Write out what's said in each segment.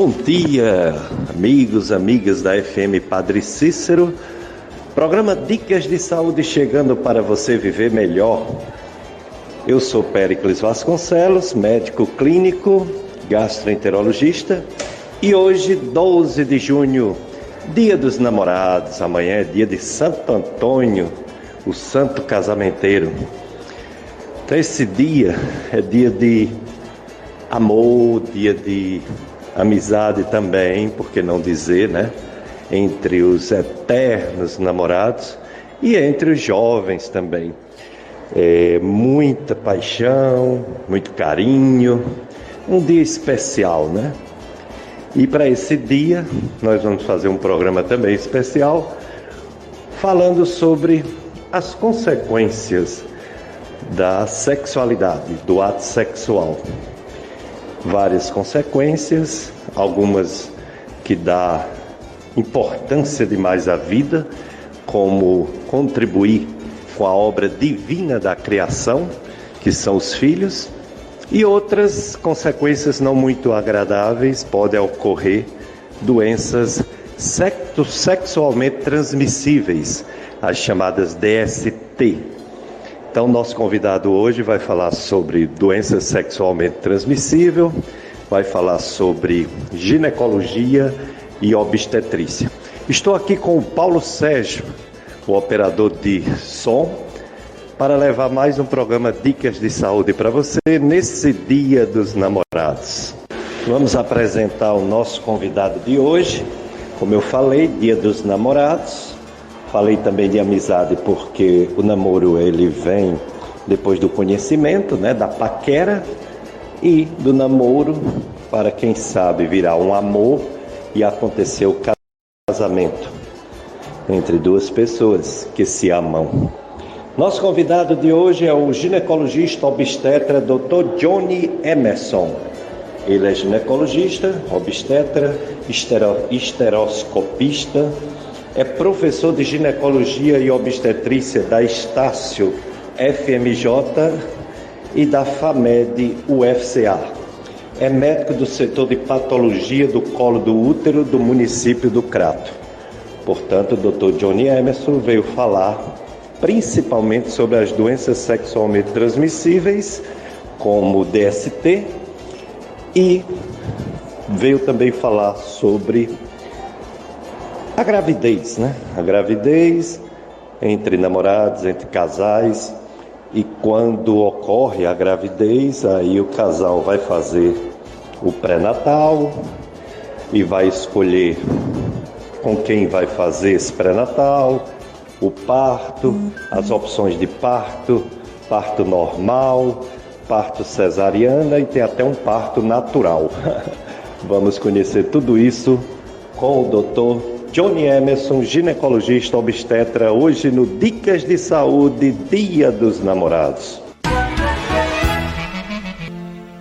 Bom dia, amigos, amigas da FM Padre Cícero. Programa Dicas de Saúde chegando para você viver melhor. Eu sou Péricles Vasconcelos, médico clínico, gastroenterologista. E hoje, 12 de junho, Dia dos Namorados. Amanhã é dia de Santo Antônio, o santo casamenteiro. Então esse dia é dia de amor, dia de amizade também, por que não dizer, né? Entre os eternos namorados e entre os jovens também. Muita paixão, muito carinho, um dia especial, né? E para esse dia, nós vamos fazer um programa também especial, falando sobre as consequências da sexualidade, do ato sexual. Várias consequências, algumas que dá importância demais à vida, como contribuir com a obra divina da criação, que são os filhos, e outras consequências não muito agradáveis, podem ocorrer doenças sexualmente transmissíveis, as chamadas DST. Então, nosso convidado hoje vai falar sobre doença sexualmente transmissível, vai falar sobre ginecologia e obstetrícia. Estou aqui com o Paulo Sérgio, o operador de som, para levar mais um programa Dicas de Saúde para você nesse Dia dos Namorados. Vamos apresentar o nosso convidado de hoje. Como eu falei, Dia dos Namorados. Falei também de amizade porque o namoro ele vem depois do conhecimento, né, da paquera, e do namoro para quem sabe virar um amor e acontecer o casamento entre duas pessoas que se amam. Nosso convidado de hoje é o ginecologista obstetra Dr. Johnny Emerson. Ele é ginecologista, obstetra, esteroscopista, é professor de ginecologia e obstetrícia da Estácio FMJ e da FAMED UFCA. É médico do setor de patologia do colo do útero do município do Crato. Portanto, o Dr. Johnny Emerson veio falar principalmente sobre as doenças sexualmente transmissíveis, como o DST, e veio também falar sobre a gravidez, né? A gravidez entre namorados, entre casais, e quando ocorre a gravidez, aí o casal vai fazer o pré-natal e vai escolher com quem vai fazer esse pré-natal, o parto, as opções de parto, parto normal, parto cesariana e tem até um parto natural. Vamos conhecer tudo isso com o Dr. Johnny Emerson, ginecologista obstetra, hoje no Dicas de Saúde, Dia dos Namorados.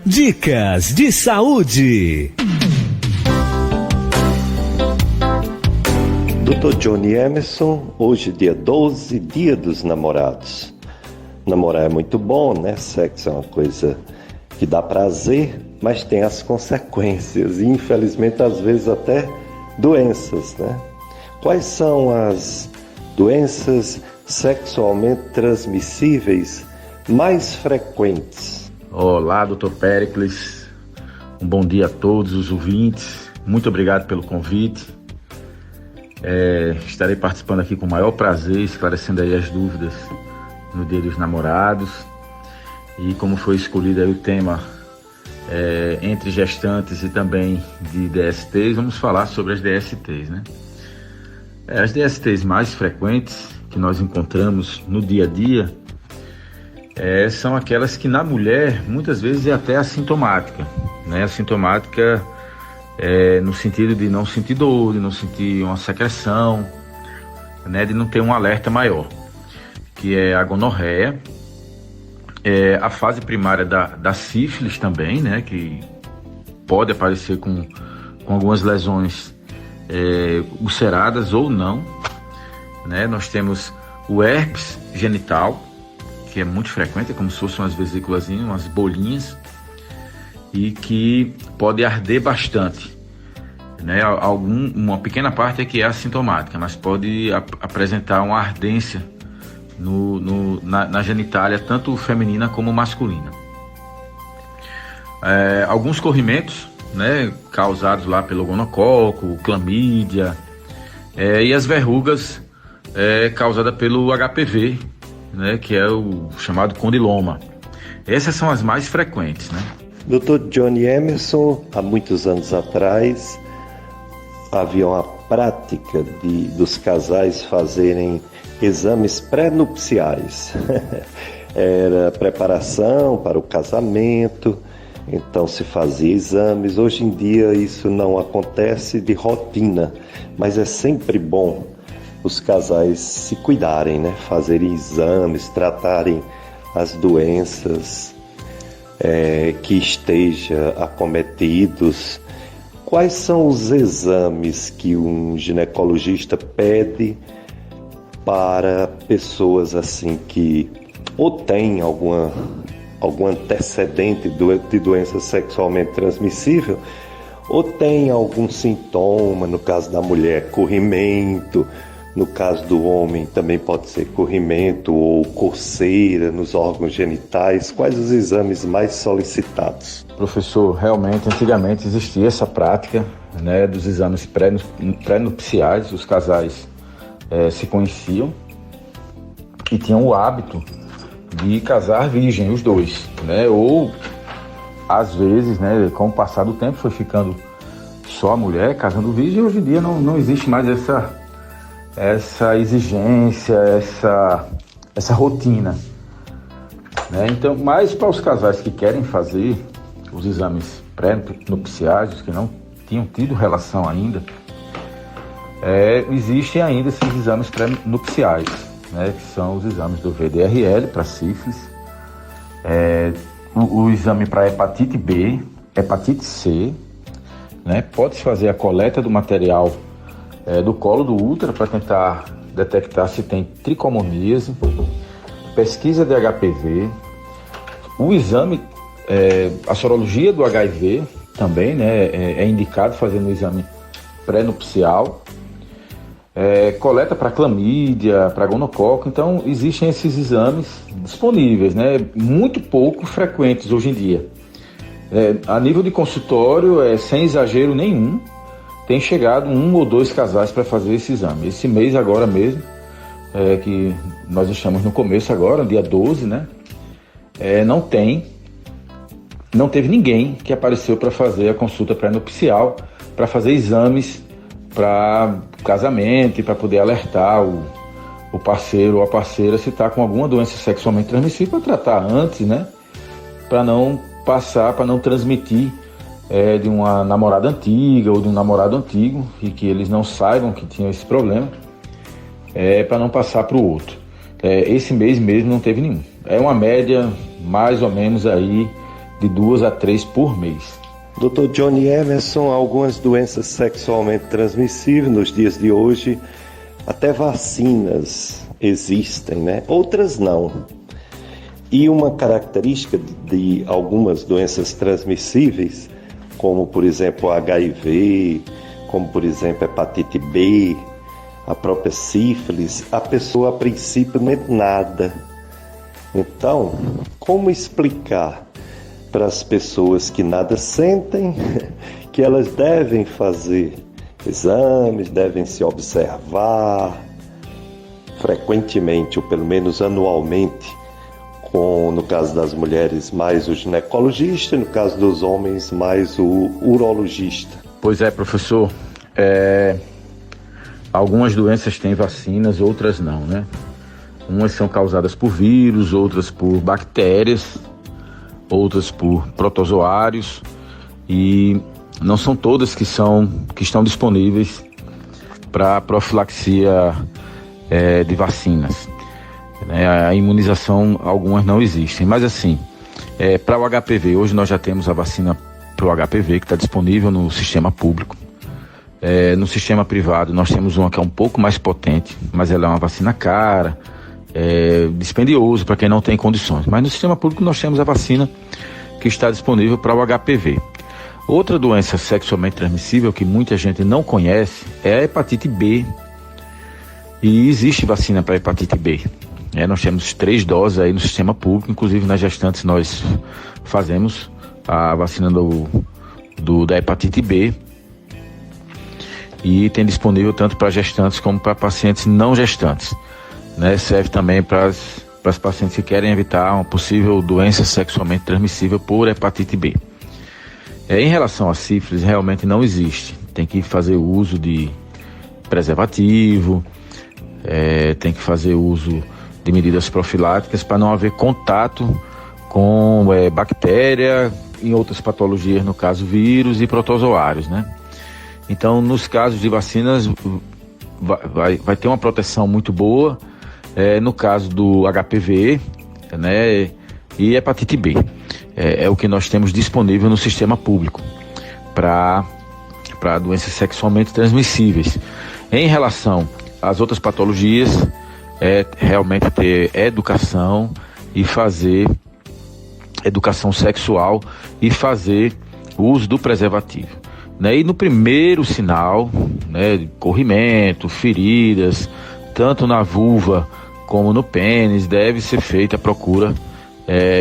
Dicas de Saúde. Dr. Johnny Emerson, hoje dia 12, Dia dos Namorados. Namorar é muito bom, né? Sexo é uma coisa que dá prazer, mas tem as consequências e infelizmente às vezes até doenças, né? Quais são as doenças sexualmente transmissíveis mais frequentes? Olá, Dr. Péricles. Um bom dia a todos os ouvintes. Muito obrigado pelo convite. Estarei participando aqui com o maior prazer, esclarecendo aí as dúvidas no Dia dos Namorados. E como foi escolhido aí o tema entre gestantes e também de DSTs, vamos falar sobre as DSTs, né? As DSTs mais frequentes que nós encontramos no dia a dia são aquelas que na mulher muitas vezes é até assintomática, né? Assintomática no sentido de não sentir dor, de não sentir uma secreção, né? De não ter um alerta maior, que é a gonorreia. A fase primária da sífilis também, né, que pode aparecer com algumas lesões ulceradas ou não, né? Nós temos o herpes genital, que é muito frequente, é como se fossem umas vesículas, umas bolinhas, e que pode arder bastante. né? Uma pequena parte é que é assintomática, mas pode apresentar uma ardência na genitália, tanto feminina como masculina. Alguns corrimentos, né, causados lá pelo gonococo, clamídia, e as verrugas causadas pelo HPV, né, que é o chamado condiloma. Essas são as mais frequentes, né? Dr. Johnny Emerson, há muitos anos atrás, havia uma prática dos casais fazerem exames pré-nupciais. Era preparação para o casamento, então se fazia exames. Hoje em dia isso não acontece de rotina, mas é sempre bom os casais se cuidarem, né? Fazerem exames, tratarem as doenças que esteja acometidos. Quais são os exames que um ginecologista pede para pessoas assim que ou têm algum antecedente de doença sexualmente transmissível ou tem algum sintoma, no caso da mulher, corrimento, no caso do homem também pode ser corrimento ou coceira nos órgãos genitais? Quais os exames mais solicitados? Professor, realmente, antigamente existia essa prática, né, dos exames pré-nupciais. Os casais se conheciam e tinham o hábito de casar virgem, os dois, né? Ou, às vezes, né, com o passar do tempo, foi ficando só a mulher casando virgem. Hoje em dia não existe mais essa exigência, essa rotina, né? Então, mas para os casais que querem fazer os exames pré-nupciais, os que não tinham tido relação ainda, existem ainda esses exames pré-nupciais, né? Que são os exames do VDRL para sífilis, o exame para hepatite B, hepatite C, né? Pode-se fazer a coleta do material do colo do útero para tentar detectar se tem tricomoníase, pesquisa de HPV, o exame, a sorologia do HIV também, né, é indicado fazer no exame pré-nupcial, coleta para clamídia, para gonococo. Então existem esses exames disponíveis, né, muito pouco frequentes hoje em dia. A nível de consultório, sem exagero nenhum, tem chegado 1 ou 2 casais para fazer esse exame. Esse mês agora mesmo, que nós estamos no começo agora, dia 12, né? Não teve ninguém que apareceu para fazer a consulta pré-nupcial, para fazer exames para casamento e para poder alertar o parceiro ou a parceira se está com alguma doença sexualmente transmissível, para tratar antes, né? Para não passar, para não transmitir de uma namorada antiga ou de um namorado antigo e que eles não saibam que tinham esse problema, para não passar para o outro. Esse mês mesmo não teve nenhum. É uma média mais ou menos aí de 2 a 3 por mês. Dr. Johnny Emerson, algumas doenças sexualmente transmissíveis nos dias de hoje, até vacinas existem, né? Outras não. E uma característica de algumas doenças transmissíveis, como por exemplo o HIV, como por exemplo a hepatite B, a própria sífilis, a pessoa a princípio não é nada. Então, como explicar para as pessoas que nada sentem que elas devem fazer exames, devem se observar frequentemente, ou pelo menos anualmente, no caso das mulheres mais o ginecologista, no caso dos homens mais o urologista? Pois é, professor, algumas doenças têm vacinas, outras não, né? Umas são causadas por vírus, outras por bactérias, outras por protozoários, e não são todas que estão disponíveis para profilaxia de vacinas. A imunização, algumas não existem, mas assim, para o HPV, hoje nós já temos a vacina para o HPV que está disponível no sistema público. No sistema privado nós temos uma que é um pouco mais potente, mas ela é uma vacina cara, dispendioso para quem não tem condições. Mas no sistema público nós temos a vacina que está disponível para o HPV. Outra doença sexualmente transmissível que muita gente não conhece é a hepatite B. E existe vacina para hepatite B. Nós temos 3 doses aí no sistema público, inclusive nas gestantes nós fazemos a vacina da hepatite B. E tem disponível tanto para gestantes como para pacientes não gestantes. Serve também para as pacientes que querem evitar uma possível doença sexualmente transmissível por hepatite B. Em relação à sífilis, realmente não existe. Tem que fazer uso de preservativo, tem que fazer uso de medidas profiláticas para não haver contato com bactéria e outras patologias, no caso vírus e protozoários, Então, nos casos de vacinas, vai ter uma proteção muito boa, no caso do HPV, e hepatite B. É o que nós temos disponível no sistema público para doenças sexualmente transmissíveis. Em relação às outras patologias, realmente ter educação e fazer educação sexual e fazer uso do preservativo. E no primeiro sinal, de corrimento, feridas, tanto na vulva como no pênis, deve ser feita a procura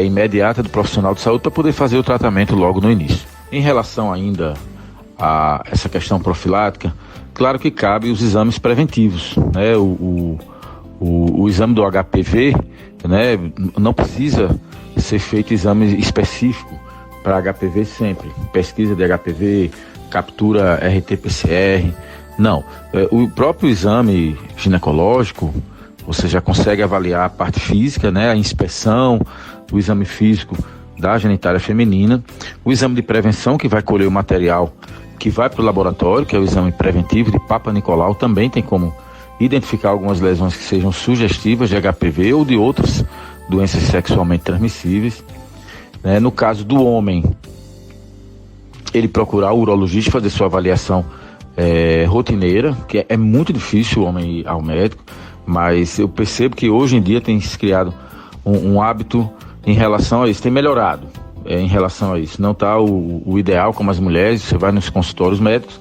imediata do profissional de saúde para poder fazer o tratamento logo no início. Em relação ainda a essa questão profilática, claro que cabe os exames preventivos, o exame do HPV, não precisa ser feito exame específico para HPV sempre, pesquisa de HPV, captura RT-PCR, não. O próprio exame ginecológico, você já consegue avaliar a parte física, a inspeção, o exame físico da genitália feminina, o exame de prevenção, que vai colher o material que vai para o laboratório, que é o exame preventivo de Papa Nicolau, também tem como identificar algumas lesões que sejam sugestivas de HPV ou de outras doenças sexualmente transmissíveis. No caso do homem, ele procurar o urologista, fazer sua avaliação rotineira, que é muito difícil o homem ir ao médico, mas eu percebo que hoje em dia tem se criado um hábito em relação a isso, tem melhorado em relação a isso. Não está o ideal como as mulheres, você vai nos consultórios médicos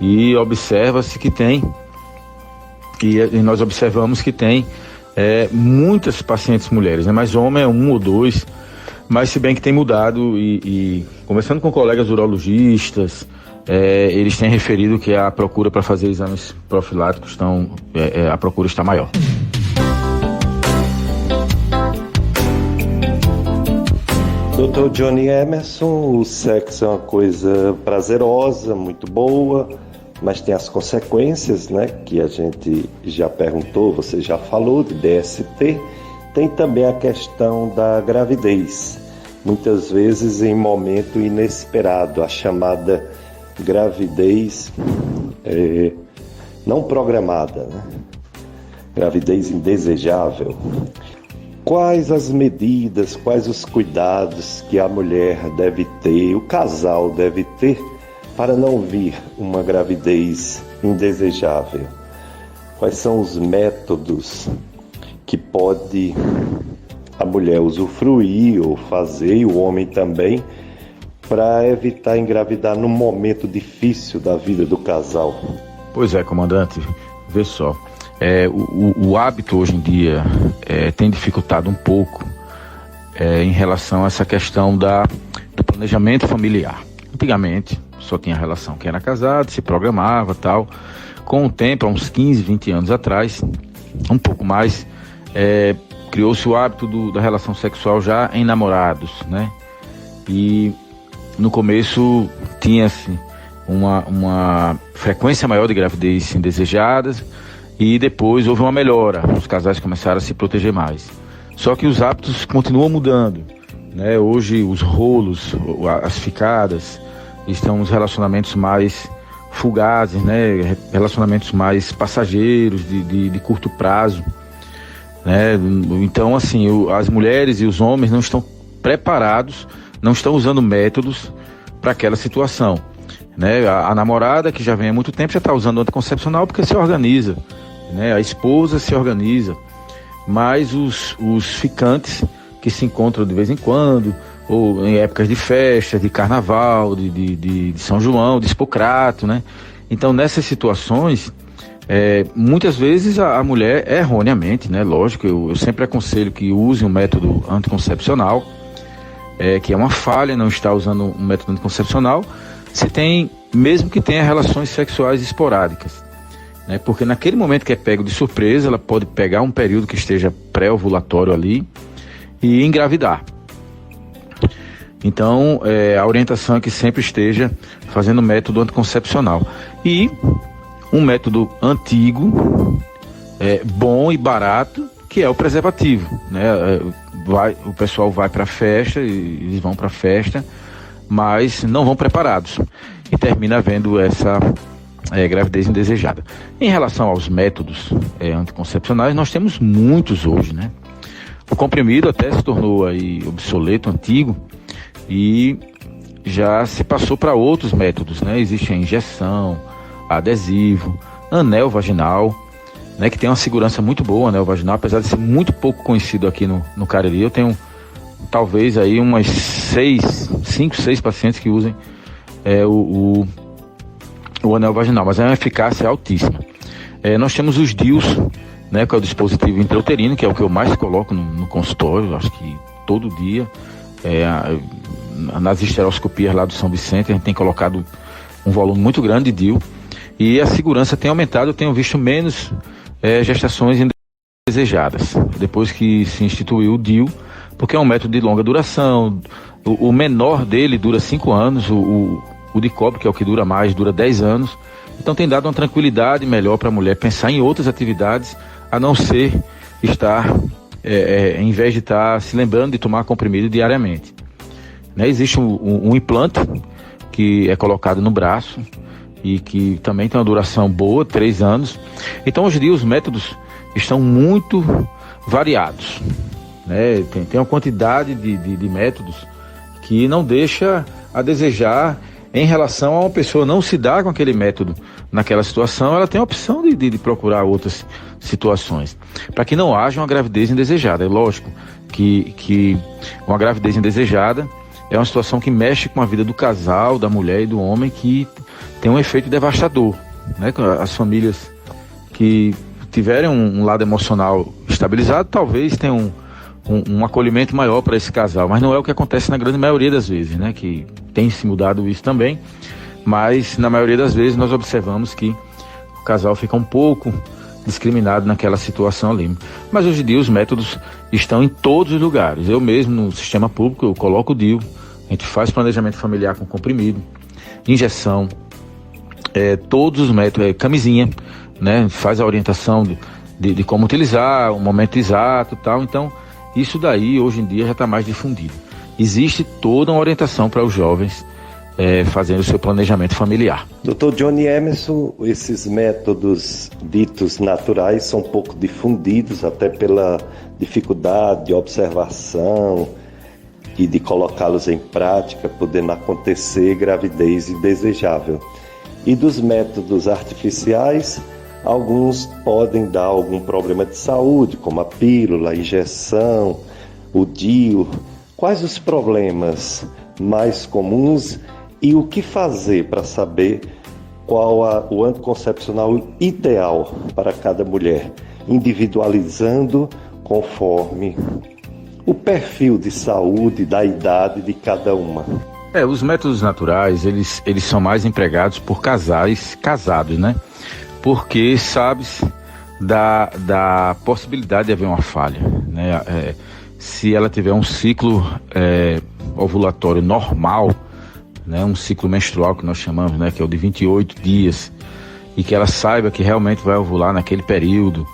e observa-se que tem, e nós observamos que tem muitas pacientes mulheres, mas homem é 1 ou 2, mas se bem que tem mudado e conversando com colegas urologistas, eles têm referido que a procura para fazer exames profiláticos a procura está maior. Dr. Johnny Emerson, o sexo é uma coisa prazerosa, muito boa, mas tem as consequências, que a gente já perguntou, você já falou de DST. Tem também a questão da gravidez, muitas vezes em momento inesperado, a chamada gravidez não programada, gravidez indesejável. Quais as medidas, quais os cuidados que a mulher deve ter, o casal deve ter para não vir uma gravidez indesejável? Quais são os métodos que pode a mulher usufruir ou fazer, e o homem também, para evitar engravidar num momento difícil da vida do casal? Pois é, comandante, vê só. O hábito hoje em dia tem dificultado um pouco em relação a essa questão do planejamento familiar. Antigamente só tinha relação quem era casado, se programava tal. Com o tempo, há uns 15, 20 anos atrás, um pouco mais, criou-se o hábito da relação sexual já em namorados, E no começo tinha-se uma frequência maior de gravidez indesejadas, e depois houve uma melhora, os casais começaram a se proteger mais. Só que os hábitos continuam mudando, Hoje os rolos, as ficadas, estão nos relacionamentos mais fugazes, Relacionamentos mais passageiros, de curto prazo, Então, assim, as mulheres e os homens não estão preparados, não estão usando métodos para aquela situação, A namorada, que já vem há muito tempo, já está usando anticoncepcional porque se organiza, A esposa se organiza, mas os ficantes que se encontram de vez em quando, ou em épocas de festa, de carnaval, de São João, de Hipocrato, né? Então, nessas situações, muitas vezes a mulher, erroneamente, né? Lógico, eu sempre aconselho que use um método anticoncepcional, que é uma falha não estar usando um método anticoncepcional, mesmo que tenha relações sexuais esporádicas, né? Porque naquele momento que é pego de surpresa, ela pode pegar um período que esteja pré-ovulatório ali e engravidar. Então, a orientação é que sempre esteja fazendo método anticoncepcional. E um método antigo, bom e barato, que é o preservativo, né? O pessoal vai para a festa, eles vão para a festa, mas não vão preparados e termina havendo essa gravidez indesejada. Em relação aos métodos anticoncepcionais, nós temos muitos hoje, né? O comprimido até se tornou aí obsoleto, antigo, e já se passou para outros métodos, né? Existe a injeção, adesivo, anel vaginal, né? Que tem uma segurança muito boa, o anel vaginal, apesar de ser muito pouco conhecido aqui no Cariri. Eu tenho talvez aí umas 5, 6 pacientes que usem o anel vaginal, mas é uma eficácia altíssima. Nós temos os DIUs, né? Que é o dispositivo intrauterino, que é o que eu mais coloco no consultório, acho que todo dia. Nas esteroscopias lá do São Vicente, a gente tem colocado um volume muito grande de DIU e a segurança tem aumentado. Eu tenho visto menos gestações indesejadas depois que se instituiu o DIU, porque é um método de longa duração. O menor dele dura 5 anos, o de cobre, que é o que dura mais, dura 10 anos. Então tem dado uma tranquilidade melhor para a mulher pensar em outras atividades, a não ser estar, em vez de estar se lembrando de tomar comprimido diariamente. Né? Existe um implante que é colocado no braço e que também tem uma duração boa, 3 anos. Então hoje em dia os métodos estão muito variados, né? Tem uma quantidade de métodos que não deixa a desejar em relação a uma pessoa não se dar com aquele método naquela situação. Ela tem a opção de procurar outras situações, para que não haja uma gravidez indesejada. É lógico que uma gravidez indesejada é uma situação que mexe com a vida do casal, da mulher e do homem, que tem um efeito devastador, né? As famílias que tiverem um lado emocional estabilizado, talvez tenham um acolhimento maior para esse casal, mas não é o que acontece na grande maioria das vezes, né? Que tem se mudado isso também, mas na maioria das vezes nós observamos que o casal fica um pouco discriminado naquela situação ali. Mas hoje em dia os métodos estão em todos os lugares. Eu mesmo, no sistema público, eu coloco o DIU, a gente faz planejamento familiar com comprimido, injeção, todos os métodos, camisinha, né? Faz a orientação de como utilizar, o momento exato e tal. Então, isso daí hoje em dia já está mais difundido. Existe toda uma orientação para os jovens fazendo o seu planejamento familiar. Dr. Johnny Emerson, esses métodos ditos naturais são pouco difundidos, até pela dificuldade de observação e de colocá-los em prática, podendo acontecer gravidez indesejável. E dos métodos artificiais, alguns podem dar algum problema de saúde, como a pílula, a injeção, o DIU. Quais os problemas mais comuns e o que fazer para saber qual o anticoncepcional ideal para cada mulher, individualizando conforme o perfil de saúde, da idade de cada uma? Os métodos naturais, eles são mais empregados por casais casados, né? Porque sabe-se da possibilidade de haver uma falha, né? Se ela tiver um ciclo ovulatório normal, né? Um ciclo menstrual que nós chamamos, né? Que é o de 28 dias, e que ela saiba que realmente vai ovular naquele período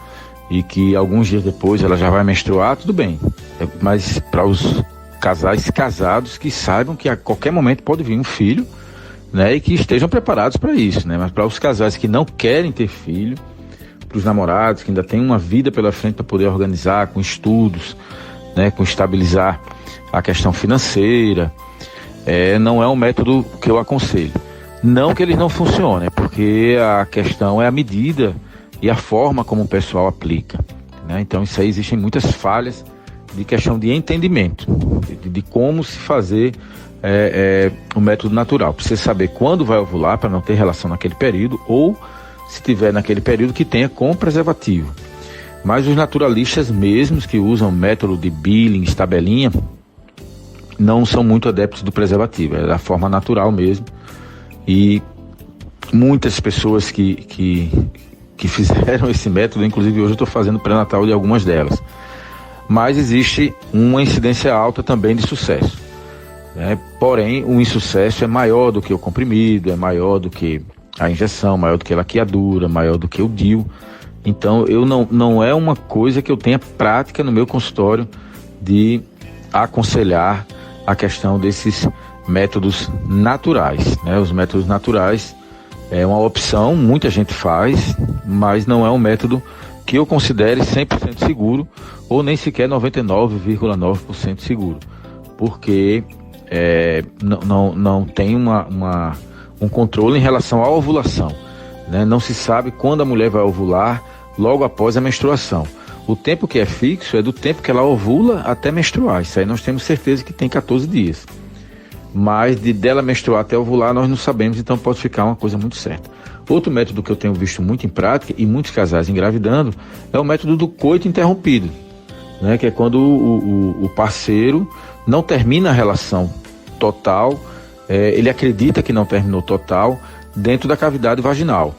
e que alguns dias depois ela já vai menstruar, tudo bem. Mas para os casais casados, que saibam que a qualquer momento pode vir um filho, né, e que estejam preparados para isso, né? Mas para os casais que não querem ter filho, para os namorados que ainda têm uma vida pela frente para poder organizar com estudos, né, com estabilizar a questão financeira, não é um método que eu aconselho. Não que eles não funcionem, porque a questão é a medida e a forma como o pessoal aplica, né? Então isso aí existem muitas falhas de questão de entendimento, de como se fazer o método natural. Precisa saber quando vai ovular para não ter relação naquele período, ou se tiver naquele período que tenha com preservativo. Mas os naturalistas mesmos que usam método de Billings, tabelinha, não são muito adeptos do preservativo, é da forma natural mesmo. E muitas pessoas que fizeram esse método, inclusive hoje eu estou fazendo pré-natal de algumas delas. Mas existe uma incidência alta também de sucesso, né? Porém, o insucesso é maior do que o comprimido, é maior do que a injeção, maior do que a laqueadura, maior do que o DIU. Então, não é uma coisa que eu tenha prática no meu consultório de aconselhar a questão desses métodos naturais, né? Os métodos naturais é uma opção, muita gente faz, mas não é um método que eu considere 100% seguro, ou nem sequer 99,9% seguro, porque não tem um controle em relação à ovulação, né? Não se sabe quando a mulher vai ovular logo após a menstruação. O tempo que é fixo é do tempo que ela ovula até menstruar. Isso aí nós temos certeza que tem 14 dias. Mas dela menstruar até ovular nós não sabemos, então pode ficar uma coisa muito certa. Outro método que eu tenho visto muito em prática, e muitos casais engravidando, é o método do coito interrompido, né? Que é quando o parceiro não termina a relação total, ele acredita que não terminou total dentro da cavidade vaginal,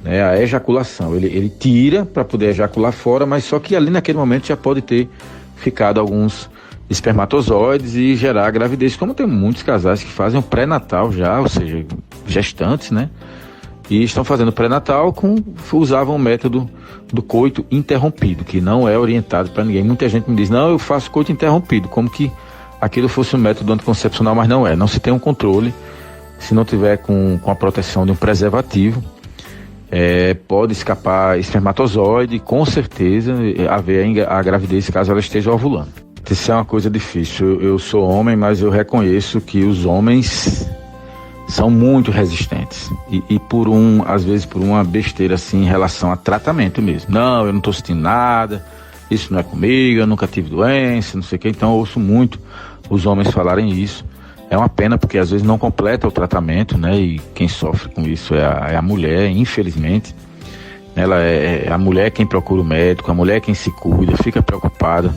né? A ejaculação, ele tira para poder ejacular fora, mas só que ali naquele momento já pode ter ficado alguns espermatozoides e gerar a gravidez, como tem muitos casais que fazem o pré-natal já, ou seja, gestantes, né? E estão fazendo pré-natal usavam o método do coito interrompido, que não é orientado para ninguém. Muita gente me diz, não, eu faço coito interrompido, como que aquilo fosse um método anticoncepcional, mas não é. Não se tem um controle, se não tiver com a proteção de um preservativo, pode escapar espermatozoide, com certeza haver a gravidez caso ela esteja ovulando. Isso é uma coisa difícil. Eu sou homem, mas eu reconheço que os homens são muito resistentes. E às vezes por uma besteira assim em relação a tratamento mesmo. Não, eu não estou sentindo nada, isso não é comigo, eu nunca tive doença, não sei o que. Então eu ouço muito os homens falarem isso. É uma pena porque às vezes não completa o tratamento, né? E quem sofre com isso é a mulher, infelizmente. É a mulher quem procura o médico, a mulher quem se cuida, fica preocupada,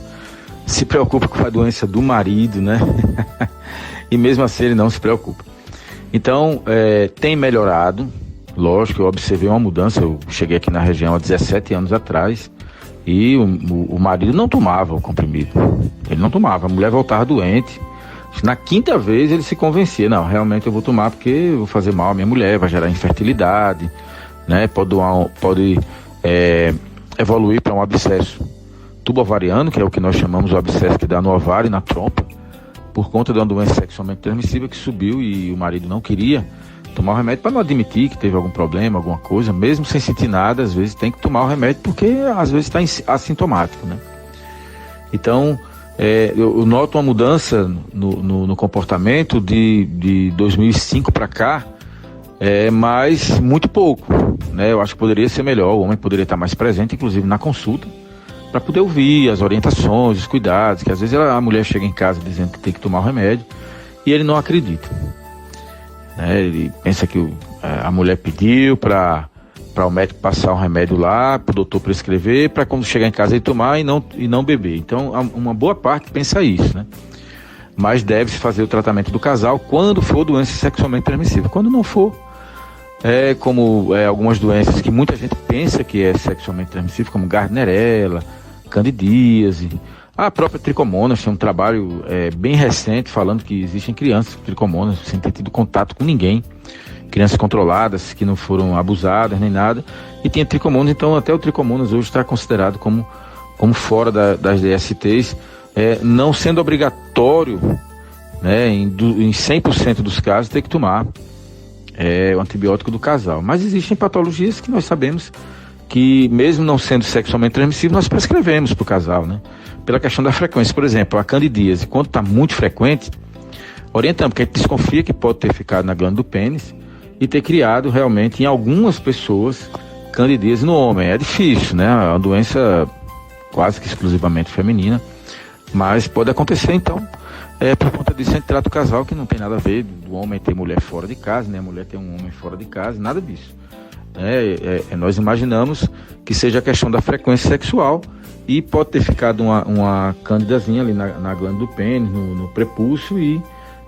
se preocupa com a doença do marido, né? E mesmo assim ele não se preocupa. Então, tem melhorado, lógico, eu observei uma mudança. Eu cheguei aqui na região há 17 anos atrás e o marido não tomava o comprimido, ele não tomava, a mulher voltava doente. Na quinta vez ele se convencia, não, realmente eu vou tomar porque eu vou fazer mal à minha mulher, vai gerar infertilidade, né? Pode evoluir para um abscesso tubo-ovariano, que é o que nós chamamos de abscesso que dá no ovário e na trompa, por conta de uma doença sexualmente transmissível que subiu e o marido não queria tomar o remédio para não admitir que teve algum problema, alguma coisa, mesmo sem sentir nada, às vezes tem que tomar o remédio porque às vezes está assintomático, né? Então, eu noto uma mudança no comportamento de 2005 para cá, mas muito pouco, né? Eu acho que poderia ser melhor, o homem poderia estar mais presente, inclusive na consulta, para poder ouvir as orientações, os cuidados, que às vezes a mulher chega em casa dizendo que tem que tomar o remédio e ele não acredita, né? Ele pensa que a mulher pediu para o médico passar um remédio lá, para o doutor prescrever, para quando chegar em casa ele tomar e não beber. Então, uma boa parte pensa isso, né? Mas deve-se fazer o tratamento do casal quando for doença sexualmente transmissível. Quando não for, como algumas doenças que muita gente pensa que é sexualmente transmissível, como Gardnerella, candidíase, a própria tricomonas. Tem um trabalho bem recente falando que existem crianças com tricomonas sem ter tido contato com ninguém, crianças controladas que não foram abusadas nem nada, e tem tricomonas. Então até o tricomonas hoje está considerado como fora das DSTs, não sendo obrigatório, né, em 100% dos casos ter que tomar o antibiótico do casal. Mas existem patologias que nós sabemos que, mesmo não sendo sexualmente transmissível, nós prescrevemos para o casal, né? Pela questão da frequência. Por exemplo, a candidíase, quando está muito frequente, orientamos, porque a gente desconfia que pode ter ficado na glândula do pênis e ter criado realmente em algumas pessoas candidíase no homem. É difícil, né? É uma doença quase que exclusivamente feminina, Mas pode acontecer, então, por conta disso a gente trata o casal, que não tem nada a ver do homem ter mulher fora de casa, né? A mulher ter um homem fora de casa, nada disso. Nós imaginamos que seja a questão da frequência sexual e pode ter ficado uma cândidazinha ali na glândula do pênis, no prepúcio, e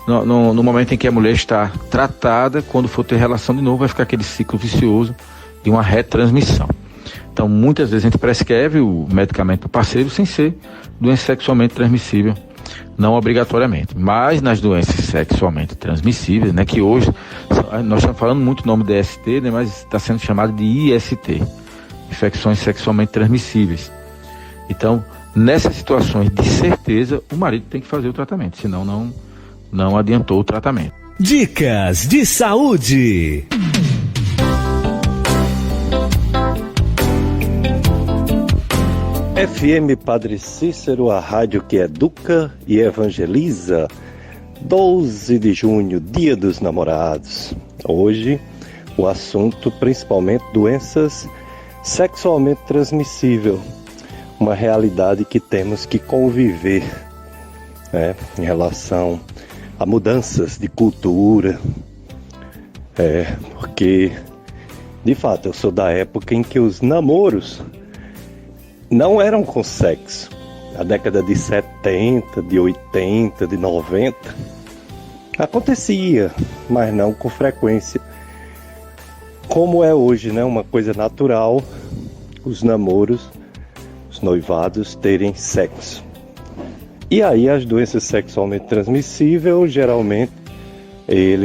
no momento em que a mulher está tratada, quando for ter relação de novo, vai ficar aquele ciclo vicioso de uma retransmissão. Então, muitas vezes a gente prescreve o medicamento para o parceiro sem ser doença sexualmente transmissível, não obrigatoriamente. Mas nas doenças sexualmente transmissíveis, né, que hoje nós estamos falando muito do nome DST, né, mas está sendo chamado de IST, infecções sexualmente transmissíveis. Então, nessas situações, de certeza, o marido tem que fazer o tratamento, senão não adiantou o tratamento. Dicas de saúde. FM Padre Cícero, a rádio que educa e evangeliza. 12 de junho, Dia dos Namorados. Hoje, o assunto principalmente doenças sexualmente transmissíveis. Uma realidade que temos que conviver, né, em relação a mudanças de cultura. Porque, de fato, eu sou da época em que os namoros não eram com sexo. Na década de 70, de 80, de 90, acontecia, mas não com frequência. Como é hoje, né? Uma coisa natural, os namoros, os noivados terem sexo. E aí as doenças sexualmente transmissíveis, geralmente,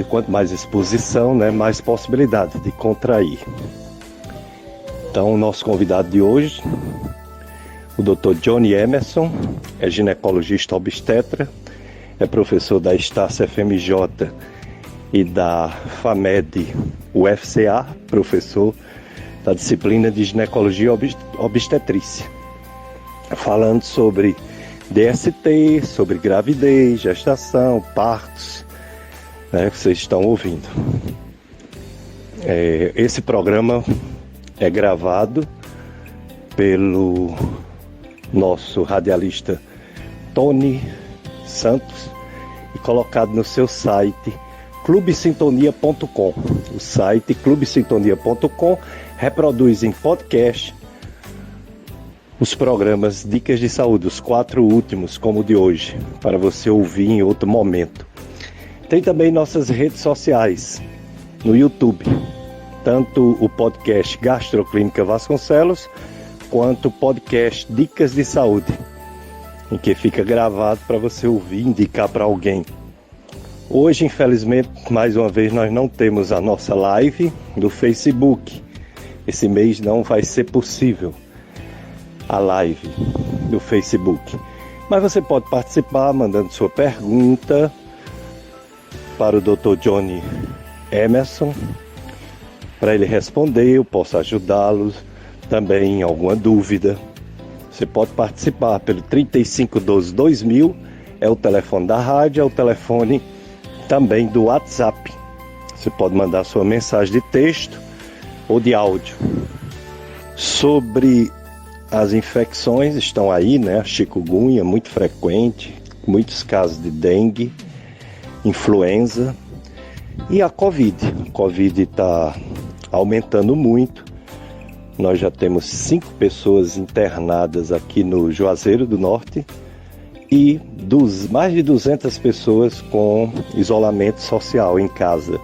quanto mais exposição, né, mais possibilidade de contrair. Então, o nosso convidado de hoje, o Dr. Johnny Emerson, é ginecologista obstetra, é professor da Estácio FMJ e da FAMED UFCA, professor da disciplina de ginecologia obstetrícia, falando sobre DST, sobre gravidez, gestação, partos, né, que vocês estão ouvindo. Esse programa é gravado pelo nosso radialista Tony Santos e colocado no seu site clubesintonia.com. O site clubesintonia.com reproduz em podcast os programas Dicas de Saúde, os 4 últimos, como o de hoje, para você ouvir em outro momento. Tem também nossas redes sociais no YouTube, tanto o podcast Gastroclínica Vasconcelos, quanto o podcast Dicas de Saúde, em que fica gravado para você ouvir e indicar para alguém. Hoje, infelizmente, mais uma vez, nós não temos a nossa live do Facebook. Esse mês não vai ser possível a live do Facebook. Mas você pode participar mandando sua pergunta para o Dr. Johnny Emerson, para ele responder. Eu posso ajudá-los também em alguma dúvida. Você pode participar pelo 3512-2000, é o telefone da rádio, é o telefone também do WhatsApp. Você pode mandar sua mensagem de texto ou de áudio. Sobre as infecções, estão aí, né? A chikungunya, muito frequente, muitos casos de dengue, influenza e a Covid. A Covid está aumentando muito. Nós já temos 5 pessoas internadas aqui no Juazeiro do Norte e mais de 200 pessoas com isolamento social em casa.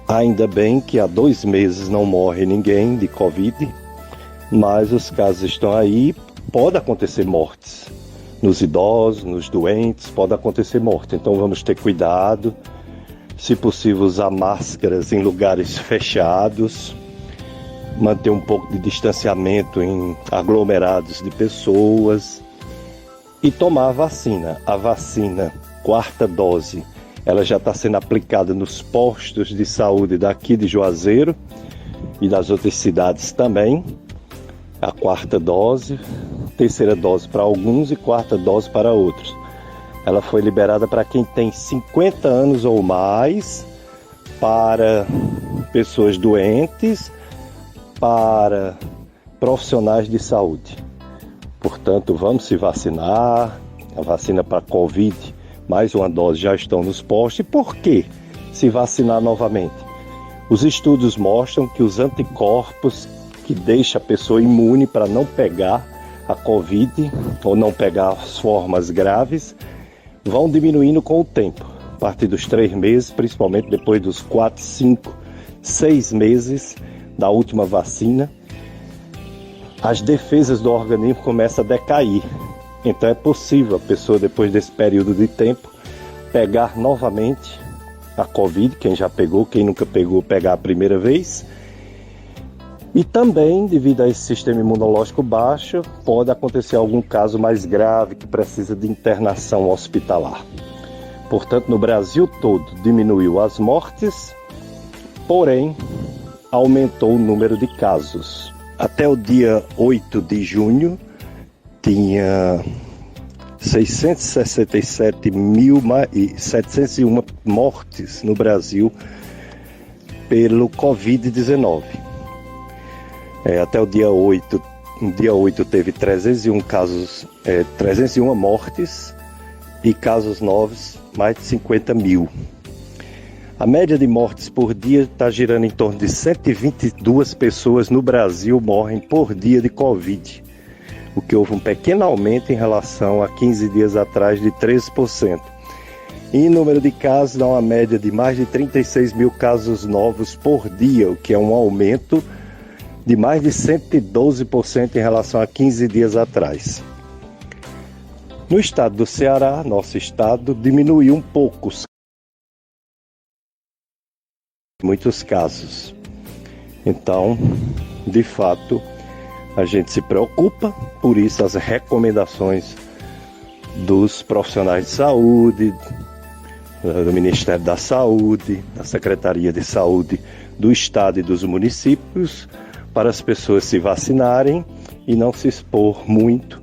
Ainda bem que há 2 meses não morre ninguém de Covid, mas os casos estão aí. Pode acontecer mortes nos idosos, nos doentes, pode acontecer morte. Então vamos ter cuidado, se possível usar máscaras em lugares fechados, manter um pouco de distanciamento em aglomerados de pessoas e tomar a vacina. A vacina 4ª dose, ela já está sendo aplicada nos postos de saúde daqui de Juazeiro e das outras cidades também. A 4ª dose, 3ª dose para alguns e 4ª dose para outros. Ela foi liberada para quem tem 50 anos ou mais, para pessoas doentes, para profissionais de saúde. Portanto, vamos se vacinar. A vacina para Covid, mais uma dose já estão nos postos. E por que se vacinar novamente? Os estudos mostram que os anticorpos que deixam a pessoa imune para não pegar a Covid ou não pegar as formas graves vão diminuindo com o tempo. A partir dos 3 meses, principalmente depois dos 4, 5, 6 meses da última vacina, as defesas do organismo começam a decair. Então é possível a pessoa, depois desse período de tempo, pegar novamente a Covid, quem já pegou, quem nunca pegou, pegar a primeira vez. E também, devido a esse sistema imunológico baixo, pode acontecer algum caso mais grave que precisa de internação hospitalar. Portanto, no Brasil todo diminuiu as mortes, porém aumentou o número de casos. Até o dia 8 de junho, tinha 667.701 mortes no Brasil pelo Covid-19. Até o dia 8, no dia 8 teve 301 casos, 301 mortes e casos novos, mais de 50 mil. A média de mortes por dia está girando em torno de 122 pessoas no Brasil morrem por dia de Covid, o que houve um pequeno aumento em relação a 15 dias atrás de 13%. E em número de casos, dá uma média de mais de 36 mil casos novos por dia, o que é um aumento de mais de 112% em relação a 15 dias atrás. No estado do Ceará, nosso estado, diminuiu um pouco muitos casos. Então, de fato, a gente se preocupa, por isso as recomendações dos profissionais de saúde, do Ministério da Saúde, da Secretaria de Saúde do Estado e dos municípios, para as pessoas se vacinarem e não se expor muito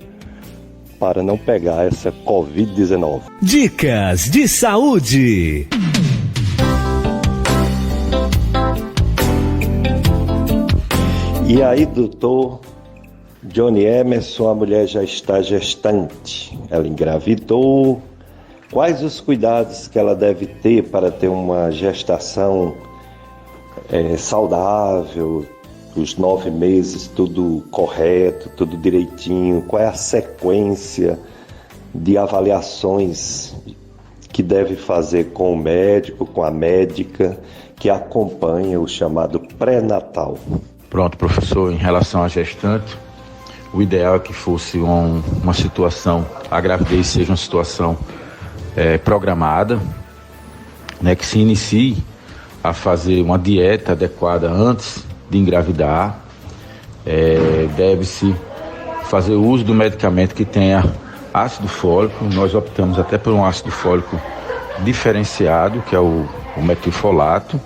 para não pegar essa Covid-19. Dicas de saúde. E aí, doutor Johnny Emerson, a mulher já está gestante, ela engravidou. Quais os cuidados que ela deve ter para ter uma gestação saudável, os 9 meses, tudo correto, tudo direitinho? Qual é a sequência de avaliações que deve fazer com o médico, com a médica que acompanha o chamado pré-natal? Pronto, professor, em relação à gestante, o ideal é que fosse uma situação, a gravidez seja uma situação programada, né, que se inicie a fazer uma dieta adequada antes de engravidar. Deve-se fazer uso do medicamento que tenha ácido fólico. Nós optamos até por um ácido fólico diferenciado, que é o metilfolato.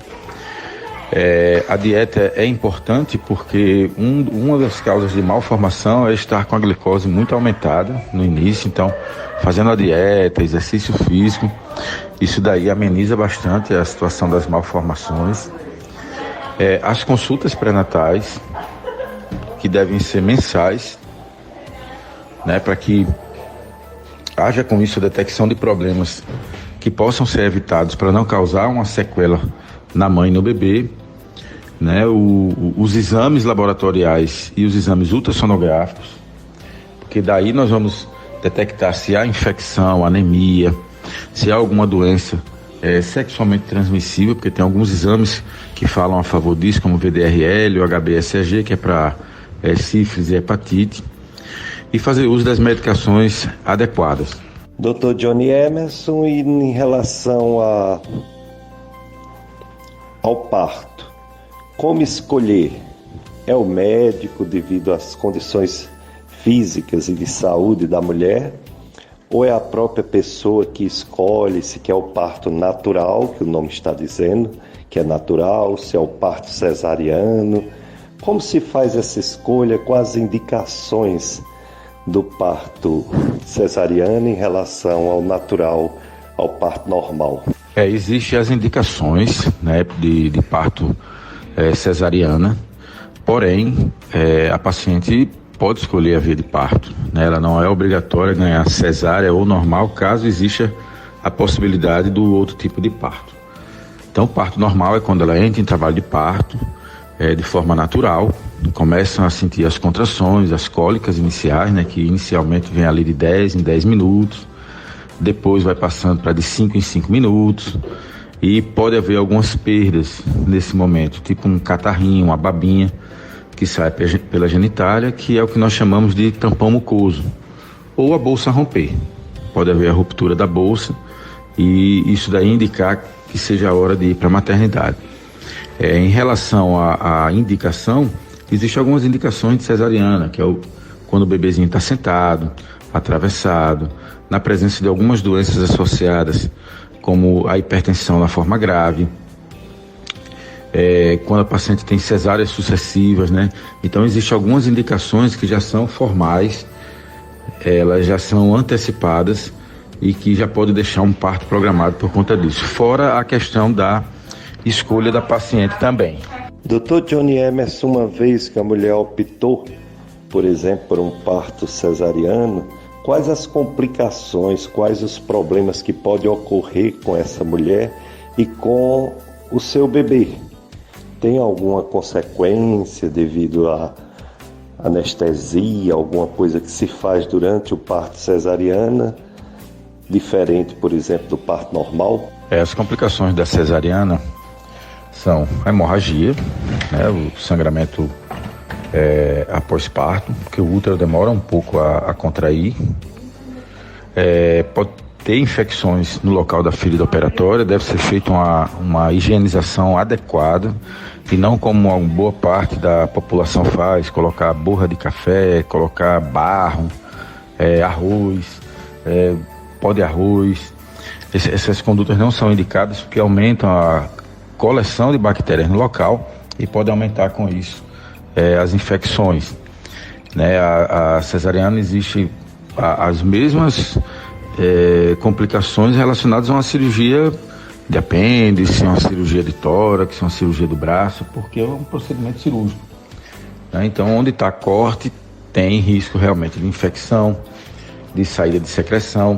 A dieta é importante porque uma das causas de malformação é estar com a glicose muito aumentada no início. Então, fazendo a dieta, exercício físico, isso daí ameniza bastante a situação das malformações. As consultas pré-natais, que devem ser mensais, né, para que haja com isso a detecção de problemas que possam ser evitados para não causar uma sequela na mãe e no bebê, né? Os exames laboratoriais e os exames ultrassonográficos, porque daí nós vamos detectar se há infecção, anemia, se há alguma doença sexualmente transmissível, porque tem alguns exames que falam a favor disso, como o VDRL, o HBsAg, que é para sífilis e hepatite, e fazer uso das medicações adequadas. Dr. Johnny Emerson, e em relação ao parto, como escolher? É o médico devido às condições físicas e de saúde da mulher? Ou é a própria pessoa que escolhe se quer o parto natural, que o nome está dizendo, que é natural, se é o parto cesariano? Como se faz essa escolha? Quais as indicações do parto cesariano em relação ao natural, ao parto normal? Existem as indicações, né, de parto cesariana, porém a paciente pode escolher a via de parto, né? Ela não é obrigatória ganhar cesárea ou normal, caso exista a possibilidade do outro tipo de parto. Então, o parto normal é quando ela entra em trabalho de parto, de forma natural, começam a sentir as contrações, as cólicas iniciais, né? Que inicialmente vem ali de 10 em 10 minutos, depois vai passando para de 5 em 5 minutos, e pode haver algumas perdas nesse momento, tipo um catarrinho, uma babinha, que sai pela genitália, que é o que nós chamamos de tampão mucoso, ou a bolsa romper. Pode haver a ruptura da bolsa e isso daí indicar que seja a hora de ir para a maternidade. Em relação à indicação, existem algumas indicações de cesariana, que é quando o bebezinho está sentado, atravessado, na presença de algumas doenças associadas, como a hipertensão na forma grave, quando a paciente tem cesáreas sucessivas, né? Então existem algumas indicações que já são formais, elas já são antecipadas e que já pode deixar um parto programado por conta disso. Fora a questão da escolha da paciente também. Dr. Johnny Emerson, uma vez que a mulher optou, por exemplo, por um parto cesariano, quais as complicações, quais os problemas que podem ocorrer com essa mulher e com o seu bebê? Tem alguma consequência devido à anestesia, alguma coisa que se faz durante o parto cesariana, diferente, por exemplo, do parto normal? As complicações da cesariana são a hemorragia, né, o sangramento após parto, porque o útero demora um pouco a contrair, pode ter infecções no local da ferida operatória, deve ser feita uma higienização adequada, e não como uma boa parte da população faz, colocar borra de café, colocar barro, arroz, pó de arroz. Essas condutas não são indicadas porque aumentam a coleção de bactérias no local e pode aumentar com isso as infecções, né? A cesariana existe as mesmas complicações relacionadas a uma cirurgia de apêndice, uma cirurgia de tórax, uma cirurgia do braço, porque é um procedimento cirúrgico, né? Então, onde está corte, tem risco realmente de infecção, de saída de secreção.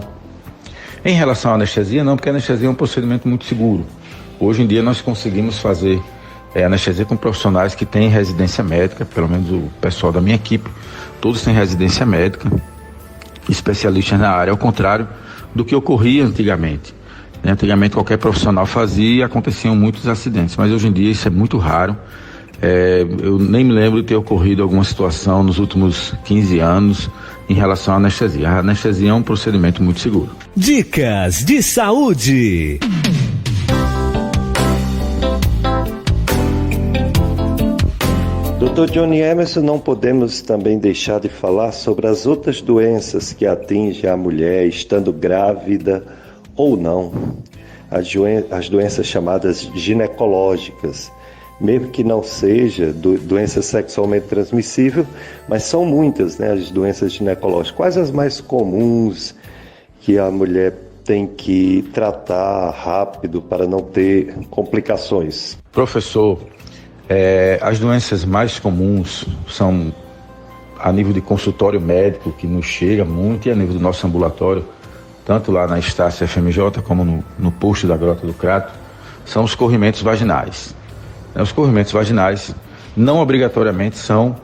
Em relação à anestesia, não, porque a anestesia é um procedimento muito seguro. Hoje em dia nós conseguimos fazer anestesia com profissionais que têm residência médica, pelo menos o pessoal da minha equipe, todos têm residência médica, especialistas na área, ao contrário do que ocorria antigamente. Antigamente qualquer profissional fazia e aconteciam muitos acidentes, mas hoje em dia isso é muito raro. Eu nem me lembro de ter ocorrido alguma situação nos últimos 15 anos em relação à anestesia. A anestesia é um procedimento muito seguro. Dicas de saúde. Dr. Johnny Emerson, não podemos também deixar de falar sobre as outras doenças que atingem a mulher estando grávida ou não. As doenças chamadas ginecológicas, mesmo que não seja doença sexualmente transmissível, mas são muitas, né, as doenças ginecológicas. Quais as mais comuns que a mulher tem que tratar rápido para não ter complicações? Professor, as doenças mais comuns são a nível de consultório médico, que nos chega muito, e a nível do nosso ambulatório, tanto lá na Estácio FMJ como no posto da Grota do Crato, são os corrimentos vaginais. Os corrimentos vaginais não obrigatoriamente são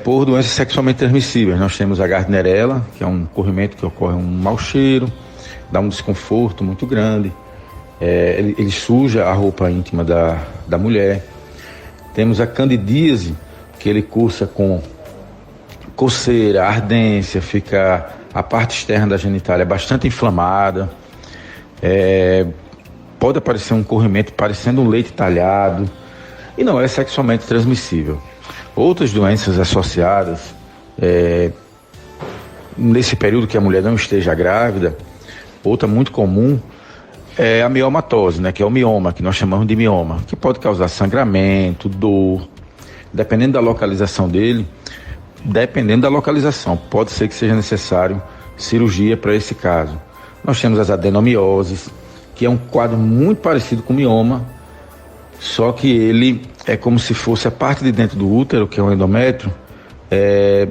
por doenças sexualmente transmissíveis. Nós temos a Gardnerella, que é um corrimento que ocorre um mau cheiro, dá um desconforto muito grande, ele suja a roupa íntima da mulher. Temos a candidíase, que ele cursa com coceira, ardência, fica a parte externa da genitália bastante inflamada, pode aparecer um corrimento parecendo um leite talhado e não é sexualmente transmissível. Outras doenças associadas, nesse período que a mulher não esteja grávida, outra muito comum é a miomatose, né, que é o mioma, que nós chamamos de mioma, que pode causar sangramento, dor, dependendo da localização dele. Dependendo da localização, pode ser que seja necessário cirurgia para esse caso. Nós temos as adenomioses, que é um quadro muito parecido com o mioma, só que ele é como se fosse a parte de dentro do útero, que é o endométrio,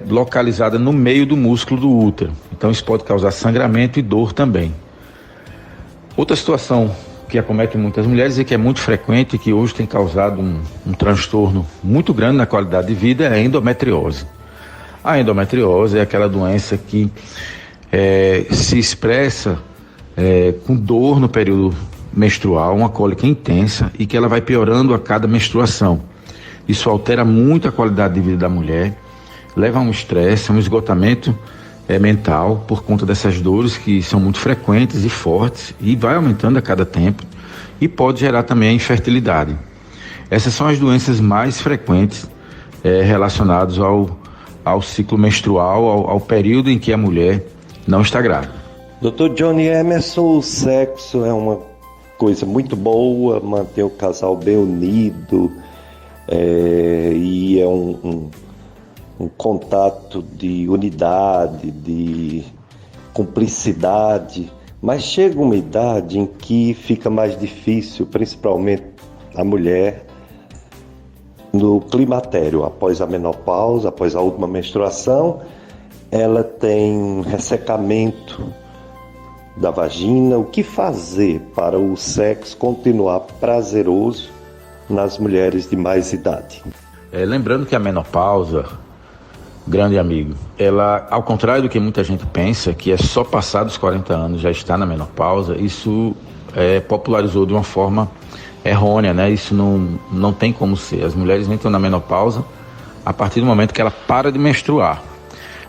localizada no meio do músculo do útero. Então isso pode causar sangramento e dor também. Outra situação que acomete muitas mulheres e que é muito frequente e que hoje tem causado um transtorno muito grande na qualidade de vida é a endometriose. A endometriose é aquela doença que se expressa com dor no período menstrual, uma cólica intensa e que ela vai piorando a cada menstruação. Isso altera muito a qualidade de vida da mulher, leva a um estresse, a um esgotamento mental por conta dessas dores que são muito frequentes e fortes e vai aumentando a cada tempo e pode gerar também a infertilidade. Essas são as doenças mais frequentes relacionadas ao ciclo menstrual, ao período em que a mulher não está grávida. Dr. Johnny Emerson, o sexo é uma coisa muito boa, manter o casal bem unido e é um contato de unidade, de cumplicidade, mas chega uma idade em que fica mais difícil, principalmente a mulher, no climatério, após a menopausa, após a última menstruação, ela tem um ressecamento da vagina. O que fazer para o sexo continuar prazeroso nas mulheres de mais idade? Lembrando que a menopausa, grande amigo, ela, ao contrário do que muita gente pensa, que é só passar dos 40 anos já está na menopausa, isso popularizou de uma forma errônea, né? Isso não tem como ser. As mulheres entram na menopausa a partir do momento que ela para de menstruar.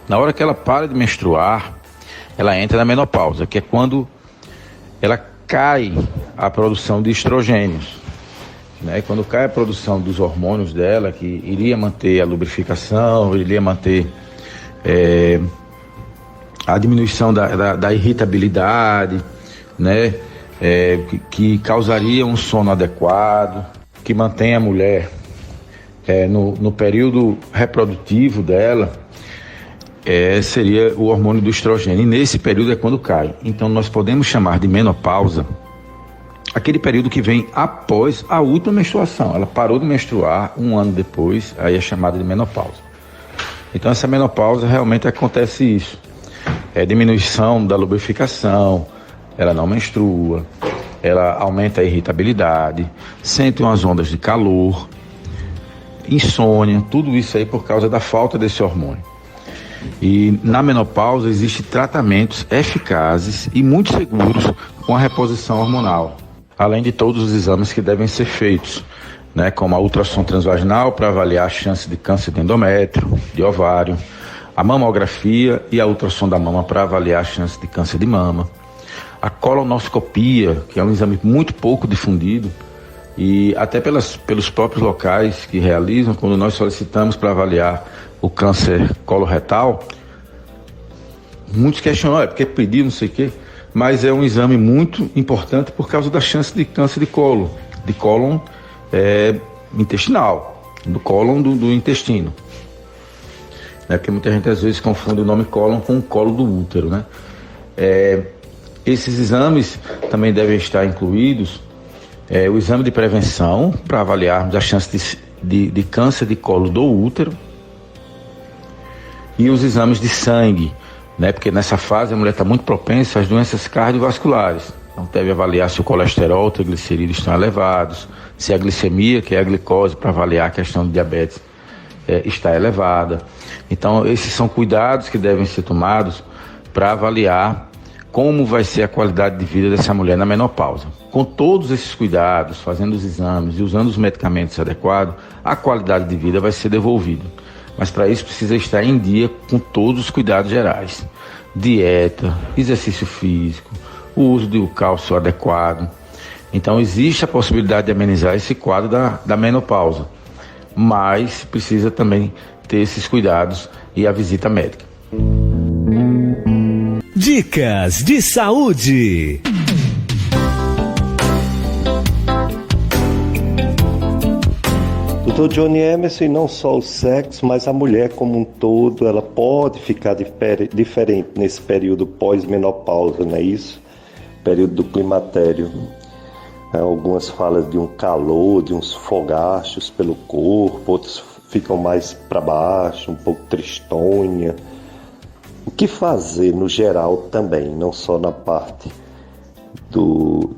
Na hora que ela para de menstruar, ela entra na menopausa, que é quando ela cai a produção de estrogênios, né? Quando cai a produção dos hormônios dela, que iria manter a lubrificação, iria manter a diminuição da irritabilidade, né? Que causaria um sono adequado, que mantém a mulher no período reprodutivo dela, seria o hormônio do estrogênio. E nesse período é quando cai. Então nós podemos chamar de menopausa aquele período que vem após a última menstruação. Ela parou de menstruar um ano depois, aí é chamada de menopausa. Então essa menopausa realmente acontece isso. Diminuição da lubrificação, ela não menstrua, ela aumenta a irritabilidade, sente umas ondas de calor, insônia, tudo isso aí por causa da falta desse hormônio. E na menopausa existem tratamentos eficazes e muito seguros com a reposição hormonal, além de todos os exames que devem ser feitos, né, como a ultrassom transvaginal para avaliar a chance de câncer de endométrio, de ovário, a mamografia e a ultrassom da mama para avaliar a chance de câncer de mama, a colonoscopia, que é um exame muito pouco difundido, e até pelos próprios locais que realizam, quando nós solicitamos para avaliar o câncer coloretal, muitos questionam, porque pediu, não sei o quê, mas é um exame muito importante por causa da chance de câncer de cólon intestinal, do cólon do intestino. Porque muita gente às vezes confunde o nome cólon com o colo do útero, né? Esses exames também devem estar incluídos o exame de prevenção para avaliarmos a chance de câncer de colo do útero e os exames de sangue, né? Porque nessa fase a mulher está muito propensa às doenças cardiovasculares. Então deve avaliar se o colesterol, o triglicerídeos estão elevados, se a glicemia, que é a glicose, para avaliar a questão de diabetes, está elevada. Então esses são cuidados que devem ser tomados para avaliar como vai ser a qualidade de vida dessa mulher na menopausa. Com todos esses cuidados, fazendo os exames e usando os medicamentos adequados, a qualidade de vida vai ser devolvida. Mas para isso precisa estar em dia com todos os cuidados gerais. Dieta, exercício físico, o uso do cálcio adequado. Então existe a possibilidade de amenizar esse quadro da menopausa, mas precisa também ter esses cuidados e a visita médica. Dicas de saúde. Dr. Johnny Emerson, e não só o sexo, mas a mulher como um todo, ela pode ficar diferente nesse período pós-menopausa, não é isso? Período do climatério. Algumas falam de um calor, de uns fogachos pelo corpo, outros ficam mais para baixo, um pouco tristonha. O que fazer no geral também, não só na parte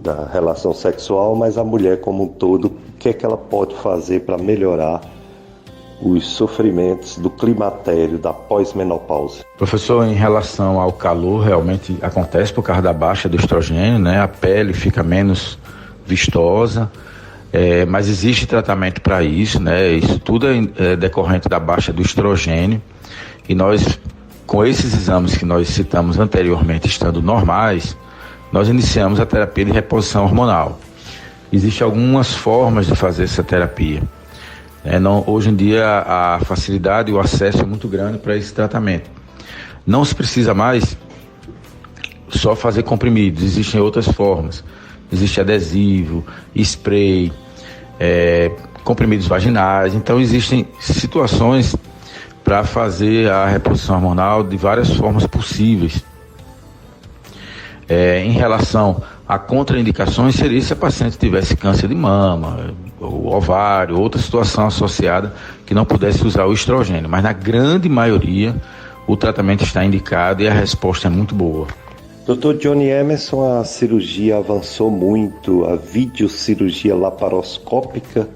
da relação sexual, mas a mulher como um todo, o que é que ela pode fazer para melhorar os sofrimentos do climatério, da pós-menopausa? Professor, em relação ao calor, realmente acontece por causa da baixa do estrogênio, né? A pele fica menos vistosa, mas existe tratamento para isso, né? Isso tudo é decorrente da baixa do estrogênio, e nós, com esses exames que nós citamos anteriormente, estando normais, nós iniciamos a terapia de reposição hormonal. Existem algumas formas de fazer essa terapia. Hoje em dia a facilidade e o acesso é muito grande para esse tratamento. Não se precisa mais só fazer comprimidos, existem outras formas. Existe adesivo, spray, comprimidos vaginais. Então existem situações para fazer a reposição hormonal de várias formas possíveis. Em relação a contraindicações, seria se a paciente tivesse câncer de mama, ou ovário, outra situação associada que não pudesse usar o estrogênio. Mas na grande maioria o tratamento está indicado e a resposta é muito boa. Dr. Johnny Emerson, a cirurgia avançou muito, a videocirurgia laparoscópica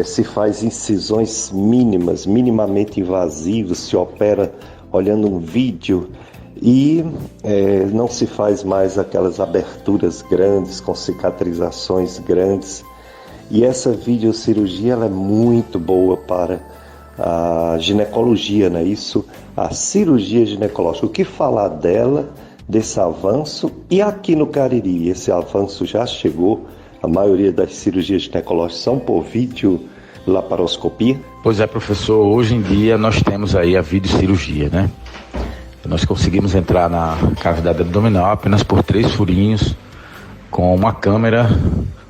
se faz incisões mínimas, minimamente invasivas, se opera olhando um vídeo e não se faz mais aquelas aberturas grandes, com cicatrizações grandes. E essa videocirurgia ela é muito boa para a ginecologia, né? Isso, a cirurgia ginecológica. O que falar dela, desse avanço? E aqui no Cariri, esse avanço já chegou? A maioria das cirurgias ginecológicas são por videolaparoscopia? Pois é, professor, hoje em dia nós temos aí a videocirurgia, né? Nós conseguimos entrar na cavidade abdominal apenas por 3 furinhos, com uma câmera,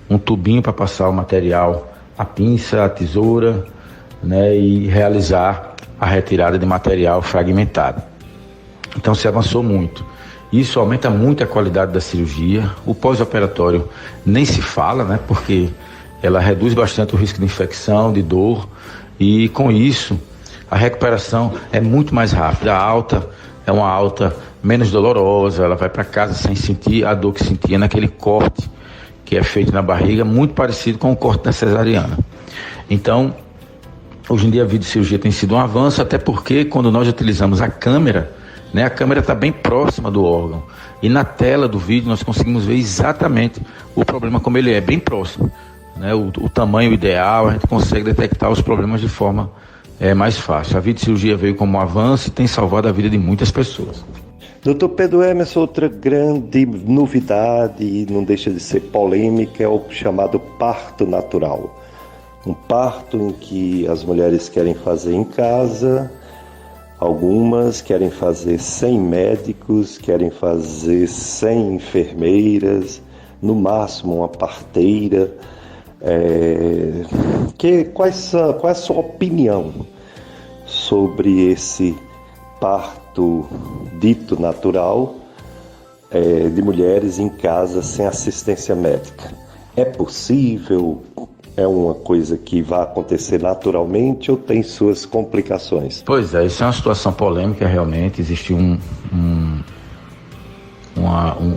um tubinho para passar o material, a pinça, a tesoura, né, e realizar a retirada de material fragmentado. Então se avançou muito. Isso aumenta muito a qualidade da cirurgia. O pós-operatório nem se fala, né, porque ela reduz bastante o risco de infecção, de dor, e com isso a recuperação é muito mais rápida. A alta é uma alta menos dolorosa, ela vai para casa sem sentir a dor que sentia naquele corte que é feito na barriga, muito parecido com o corte da cesariana. Então, hoje em dia a videocirurgia tem sido um avanço, até porque quando nós utilizamos a câmera, né, a câmera está bem próxima do órgão, e na tela do vídeo nós conseguimos ver exatamente o problema como ele é, bem próximo, né, o tamanho ideal, a gente consegue detectar os problemas de forma mais fácil. A videocirurgia veio como um avanço e tem salvado a vida de muitas pessoas. Dr. Pedro Emerson, outra grande novidade, e não deixa de ser polêmica, é o chamado parto natural. Um parto em que as mulheres querem fazer em casa, algumas querem fazer sem médicos, querem fazer sem enfermeiras, no máximo uma parteira. Qual é a sua opinião sobre esse parto dito natural de mulheres em casa sem assistência médica? É possível? É uma coisa que vai acontecer naturalmente ou tem suas complicações? Pois é, isso é uma situação polêmica realmente. Existe um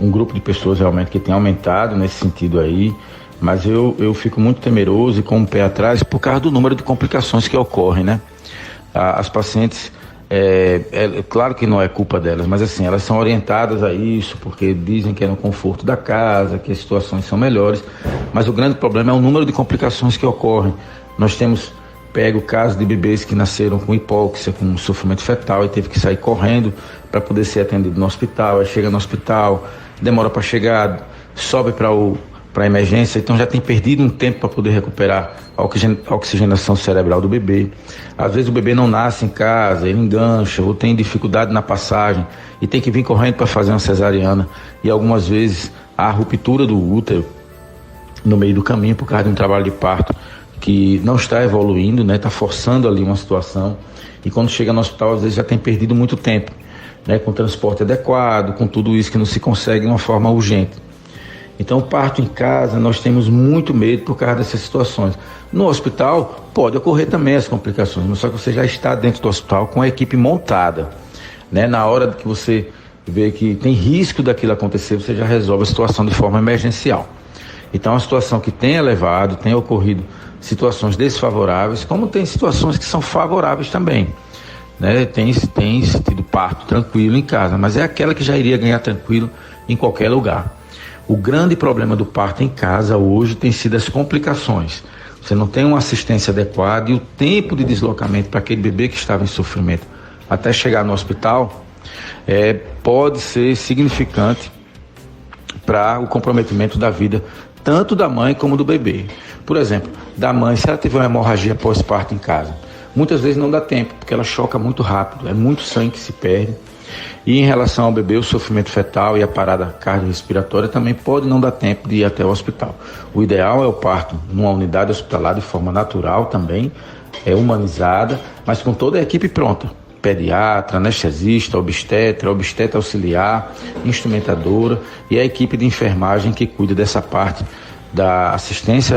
grupo de pessoas realmente que tem aumentado nesse sentido aí, mas eu fico muito temeroso e com o pé atrás por causa do número de complicações que ocorrem, né? As pacientes, claro que não é culpa delas, mas assim, elas são orientadas a isso porque dizem que é no conforto da casa, que as situações são melhores, mas o grande problema é o número de complicações que ocorrem. Nós temos pego casos de bebês que nasceram com hipóxia, com sofrimento fetal e teve que sair correndo para poder ser atendido no hospital. Aí chega no hospital, demora para chegar, sobe para a emergência, então já tem perdido um tempo para poder recuperar a oxigenação cerebral do bebê. Às vezes o bebê não nasce em casa, ele engancha ou tem dificuldade na passagem e tem que vir correndo para fazer uma cesariana, e algumas vezes há ruptura do útero no meio do caminho por causa de um trabalho de parto que não está evoluindo, né? Está forçando ali uma situação, e quando chega no hospital às vezes já tem perdido muito tempo, né? Com transporte adequado, com tudo isso que não se consegue de uma forma urgente. Então, parto em casa, nós temos muito medo por causa dessas situações. No hospital, pode ocorrer também as complicações, mas só que você já está dentro do hospital com a equipe montada, né? Na hora que você vê que tem risco daquilo acontecer, você já resolve a situação de forma emergencial. Então, é uma situação que tem elevado, tem ocorrido situações desfavoráveis, como tem situações que são favoráveis também, né? Tem tido parto tranquilo em casa, mas é aquela que já iria ganhar tranquilo em qualquer lugar. O grande problema do parto em casa hoje tem sido as complicações. Você não tem uma assistência adequada e o tempo de deslocamento para aquele bebê que estava em sofrimento até chegar no hospital pode ser significante para o comprometimento da vida tanto da mãe como do bebê. Por exemplo, da mãe, se ela tiver uma hemorragia pós-parto em casa, muitas vezes não dá tempo, porque ela choca muito rápido, é muito sangue que se perde. E em relação ao bebê, o sofrimento fetal e a parada cardiorrespiratória também pode não dar tempo de ir até o hospital. O ideal é o parto numa unidade hospitalar de forma natural também, humanizada, mas com toda a equipe pronta. Pediatra, anestesista, obstetra auxiliar, instrumentadora e a equipe de enfermagem que cuida dessa parte da assistência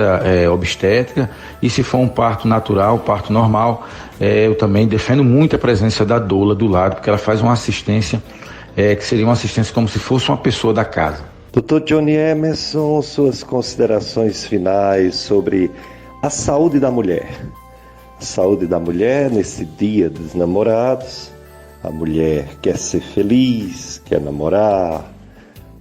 obstétrica. E se for um parto natural, parto normal, eu também defendo muito a presença da doula do lado, porque ela faz uma assistência que seria uma assistência como se fosse uma pessoa da casa. Dr. Johnny Emerson, suas considerações finais sobre a saúde da mulher. A saúde da mulher nesse dia dos namorados. A mulher quer ser feliz, quer namorar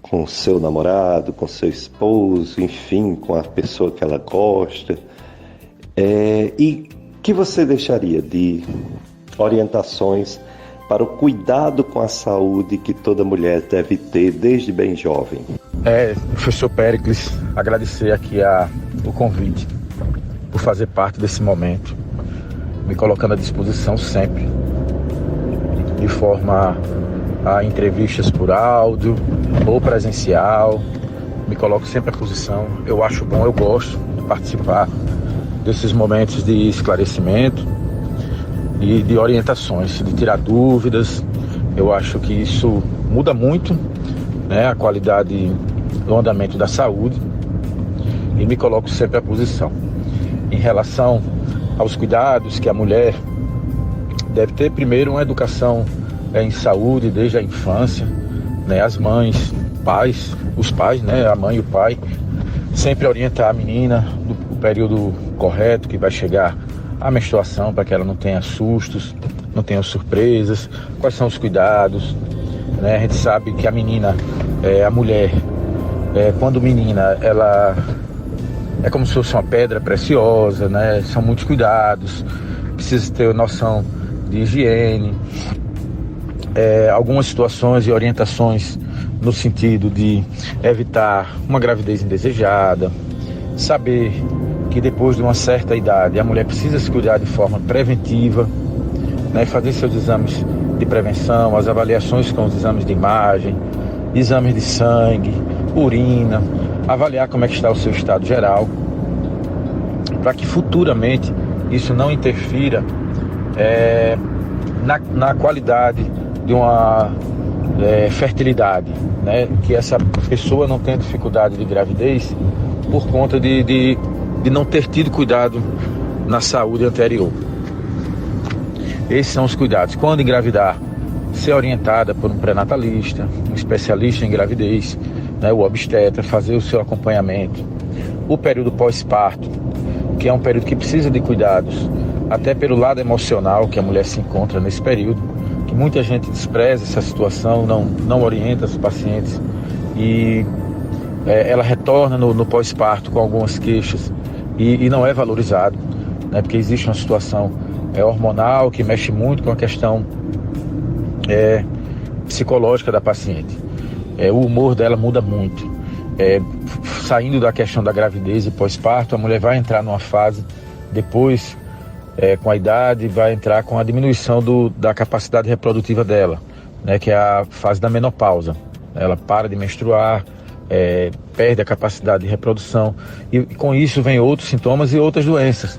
com seu namorado, com seu esposo, enfim, com a pessoa que ela gosta. E que você deixaria de orientações para o cuidado com a saúde que toda mulher deve ter desde bem jovem? Professor Péricles, agradecer aqui o convite por fazer parte desse momento, me colocando à disposição sempre, de forma a entrevistas por áudio ou presencial, me coloco sempre à posição. Eu acho bom, eu gosto de participar desses momentos de esclarecimento e de orientações, de tirar dúvidas. Eu acho que isso muda muito, né, a qualidade do andamento da saúde, e me coloco sempre à posição. Em relação aos cuidados que a mulher deve ter, primeiro uma educação em saúde desde a infância, né? As mães, os pais, né? A mãe e o pai, sempre orientar a menina do período correto que vai chegar a menstruação, para que ela não tenha sustos, não tenha surpresas, quais são os cuidados, né? A gente sabe que a menina, a mulher, quando menina, ela é como se fosse uma pedra preciosa, né? São muitos cuidados, precisa ter noção de higiene, algumas situações e orientações no sentido de evitar uma gravidez indesejada, saber que depois de uma certa idade a mulher precisa se cuidar de forma preventiva, né? Fazer seus exames de prevenção, as avaliações com os exames de imagem, exames de sangue, urina, avaliar como é que está o seu estado geral, para que futuramente isso não interfira na qualidade de uma fertilidade, né? Que essa pessoa não tenha dificuldade de gravidez por conta de não ter tido cuidado na saúde anterior. Esses são os cuidados. Quando engravidar, ser orientada por um pré-natalista, um especialista em gravidez, né, o obstetra, fazer o seu acompanhamento. O período pós-parto, que é um período que precisa de cuidados, até pelo lado emocional que a mulher se encontra nesse período, que muita gente despreza essa situação, não orienta os pacientes, e ela retorna no pós-parto com algumas queixas e não é valorizado, né, porque existe uma situação hormonal que mexe muito com a questão psicológica da paciente. O humor dela muda muito. Saindo da questão da gravidez e pós-parto, a mulher vai entrar numa fase, depois, com a idade, vai entrar com a diminuição da capacidade reprodutiva dela, né, que é a fase da menopausa. Ela para de menstruar, perde a capacidade de reprodução, e com isso vem outros sintomas e outras doenças.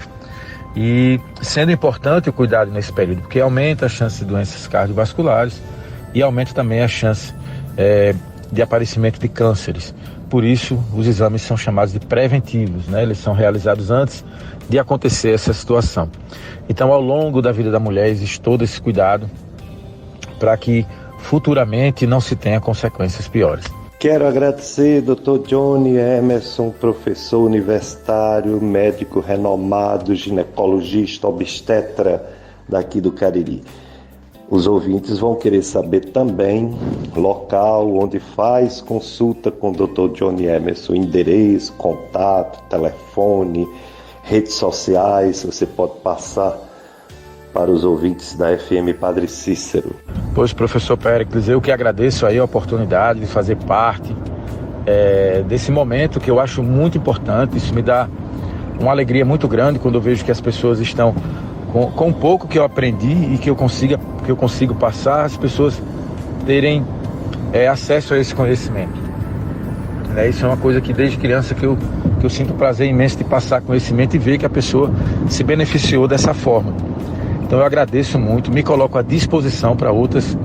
E sendo importante o cuidado nesse período, porque aumenta a chance de doenças cardiovasculares e aumenta também a chance de aparecimento de cânceres, por isso os exames são chamados de preventivos, né? Eles são realizados antes de acontecer essa situação. Então, ao longo da vida da mulher, existe todo esse cuidado para que futuramente não se tenha consequências piores. Quero agradecer Dr. Johnny Emerson, professor universitário, médico renomado, ginecologista, obstetra daqui do Cariri. Os ouvintes vão querer saber também local onde faz consulta com o Dr. Johnny Emerson, endereço, contato, telefone, redes sociais. Você pode passar para os ouvintes da FM Padre Cícero. Pois, professor Péricles, eu que agradeço aí a oportunidade de fazer parte desse momento que eu acho muito importante. Isso me dá uma alegria muito grande quando eu vejo que as pessoas estão com um pouco que eu aprendi e que eu consigo passar, as pessoas terem acesso a esse conhecimento. Isso é uma coisa que desde criança que eu sinto prazer imenso de passar conhecimento e ver que a pessoa se beneficiou dessa forma. Então eu agradeço muito, me coloco à disposição para outros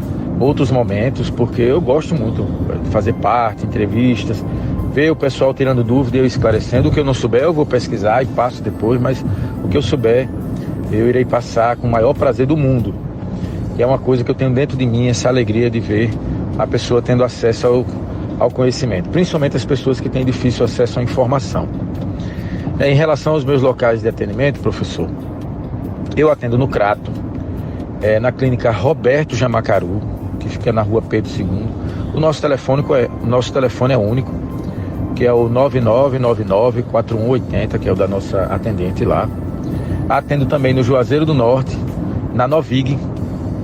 momentos, porque eu gosto muito de fazer parte, entrevistas, ver o pessoal tirando dúvida e eu esclarecendo. O que eu não souber eu vou pesquisar e passo depois, mas o que eu souber eu irei passar com o maior prazer do mundo. E é uma coisa que eu tenho dentro de mim, essa alegria de ver a pessoa tendo acesso ao conhecimento, principalmente as pessoas que têm difícil acesso à informação. Em relação aos meus locais de atendimento, professor, eu atendo no Crato, na clínica Roberto Jamacaru, que fica na rua Pedro II. O nosso telefone é único, que é o 9999-4180, que é o da nossa atendente lá. Atendo também no Juazeiro do Norte, na Novig,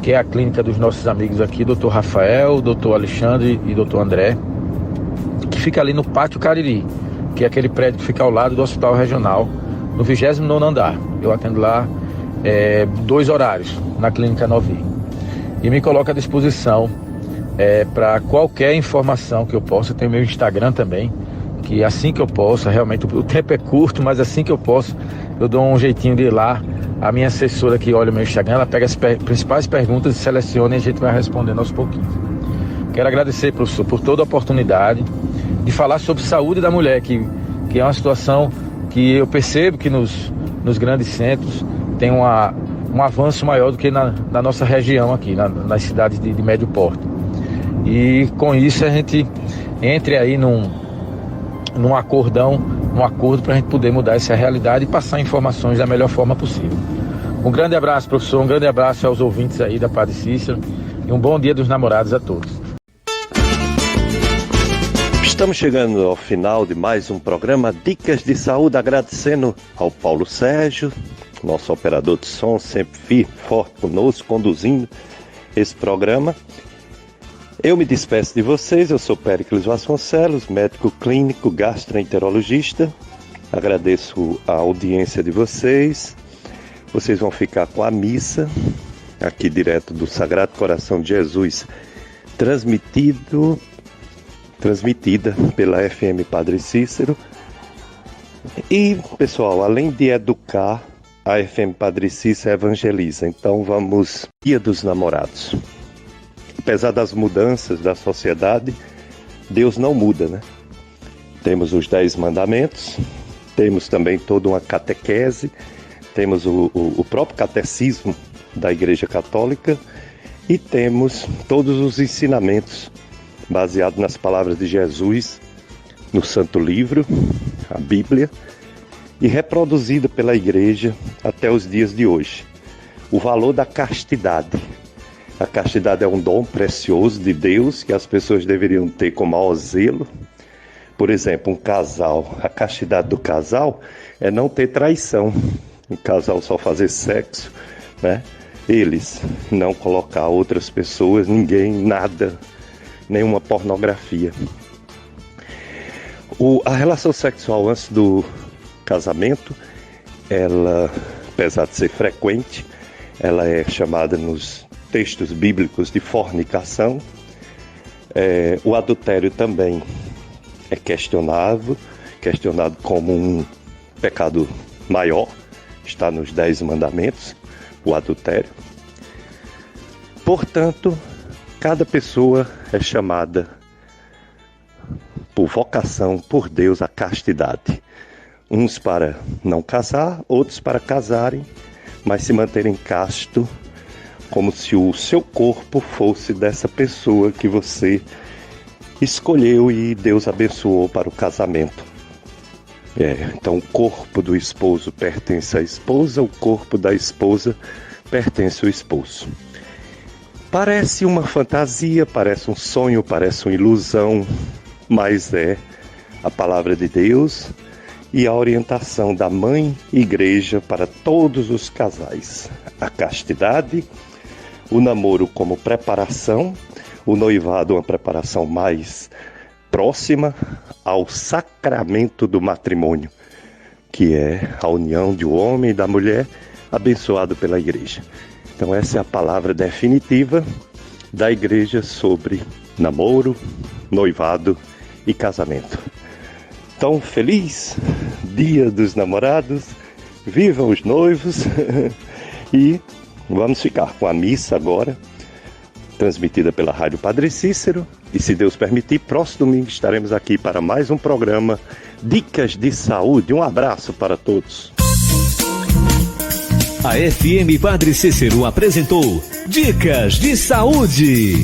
que é a clínica dos nossos amigos aqui, Dr. Rafael, Dr. Alexandre e Dr. André, que fica ali no Pátio Cariri, que é aquele prédio que fica ao lado do Hospital Regional, no 29º andar. Eu atendo lá 2 horários na clínica Novig. E me coloco à disposição para qualquer informação que eu possa. Tem o meu Instagram também, que assim que eu possa, realmente o tempo é curto, mas assim que eu posso, eu dou um jeitinho de ir lá. A minha assessora que olha o meu Instagram, ela pega as principais perguntas e seleciona e a gente vai respondendo aos pouquinhos. Quero agradecer, professor, por toda a oportunidade de falar sobre saúde da mulher, que é uma situação que eu percebo que nos grandes centros tem um avanço maior do que na nossa região aqui, nas cidades de médio porte. E com isso a gente entre aí num acordo para a gente poder mudar essa realidade e passar informações da melhor forma possível. Um grande abraço, professor, um grande abraço aos ouvintes aí da Padre Cícero e um bom Dia dos Namorados a todos. Estamos chegando ao final de mais um programa Dicas de Saúde, agradecendo ao Paulo Sérgio, nosso operador de som, sempre firme, forte conosco, conduzindo esse programa. Eu me despeço de vocês, eu sou Péricles Vasconcelos, médico clínico, gastroenterologista. Agradeço a audiência de vocês. Vocês vão ficar com a missa, aqui direto do Sagrado Coração de Jesus, transmitida pela FM Padre Cícero. E, pessoal, além de educar, a FM Padre Cícero evangeliza. Então vamos, Dia dos Namorados. Apesar das mudanças da sociedade, Deus não muda, né? Temos os 10 mandamentos, temos também toda uma catequese, temos o próprio catecismo da Igreja Católica e temos todos os ensinamentos baseados nas palavras de Jesus, no Santo Livro, a Bíblia, e reproduzido pela Igreja até os dias de hoje. O valor da castidade. A castidade é um dom precioso de Deus que as pessoas deveriam ter com maior zelo. Por exemplo, um casal, a castidade do casal é não ter traição. Um casal só fazer sexo, né? Eles não colocar outras pessoas, ninguém, nada, nenhuma pornografia. A relação sexual antes do casamento, ela, apesar de ser frequente, ela é chamada nos textos bíblicos de fornicação. O adultério também é questionado como um pecado maior, está nos 10 mandamentos, o adultério. Portanto, cada pessoa é chamada por vocação, por Deus, a castidade. Uns para não casar, outros para casarem, mas se manterem casto, como se o seu corpo fosse dessa pessoa que você escolheu e Deus abençoou para o casamento. Então o corpo do esposo pertence à esposa, o corpo da esposa pertence ao esposo. Parece uma fantasia, parece um sonho, parece uma ilusão, mas é a palavra de Deus e a orientação da Mãe Igreja para todos os casais. A castidade, o namoro como preparação, o noivado uma preparação mais próxima ao sacramento do matrimônio, que é a união de um homem e da mulher abençoado pela Igreja. Então essa é a palavra definitiva da Igreja sobre namoro, noivado e casamento. Então, feliz Dia dos Namorados, vivam os noivos e vamos ficar com a missa agora, transmitida pela Rádio Padre Cícero. E se Deus permitir, próximo domingo estaremos aqui para mais um programa Dicas de Saúde. Um abraço para todos. A FM Padre Cícero apresentou Dicas de Saúde.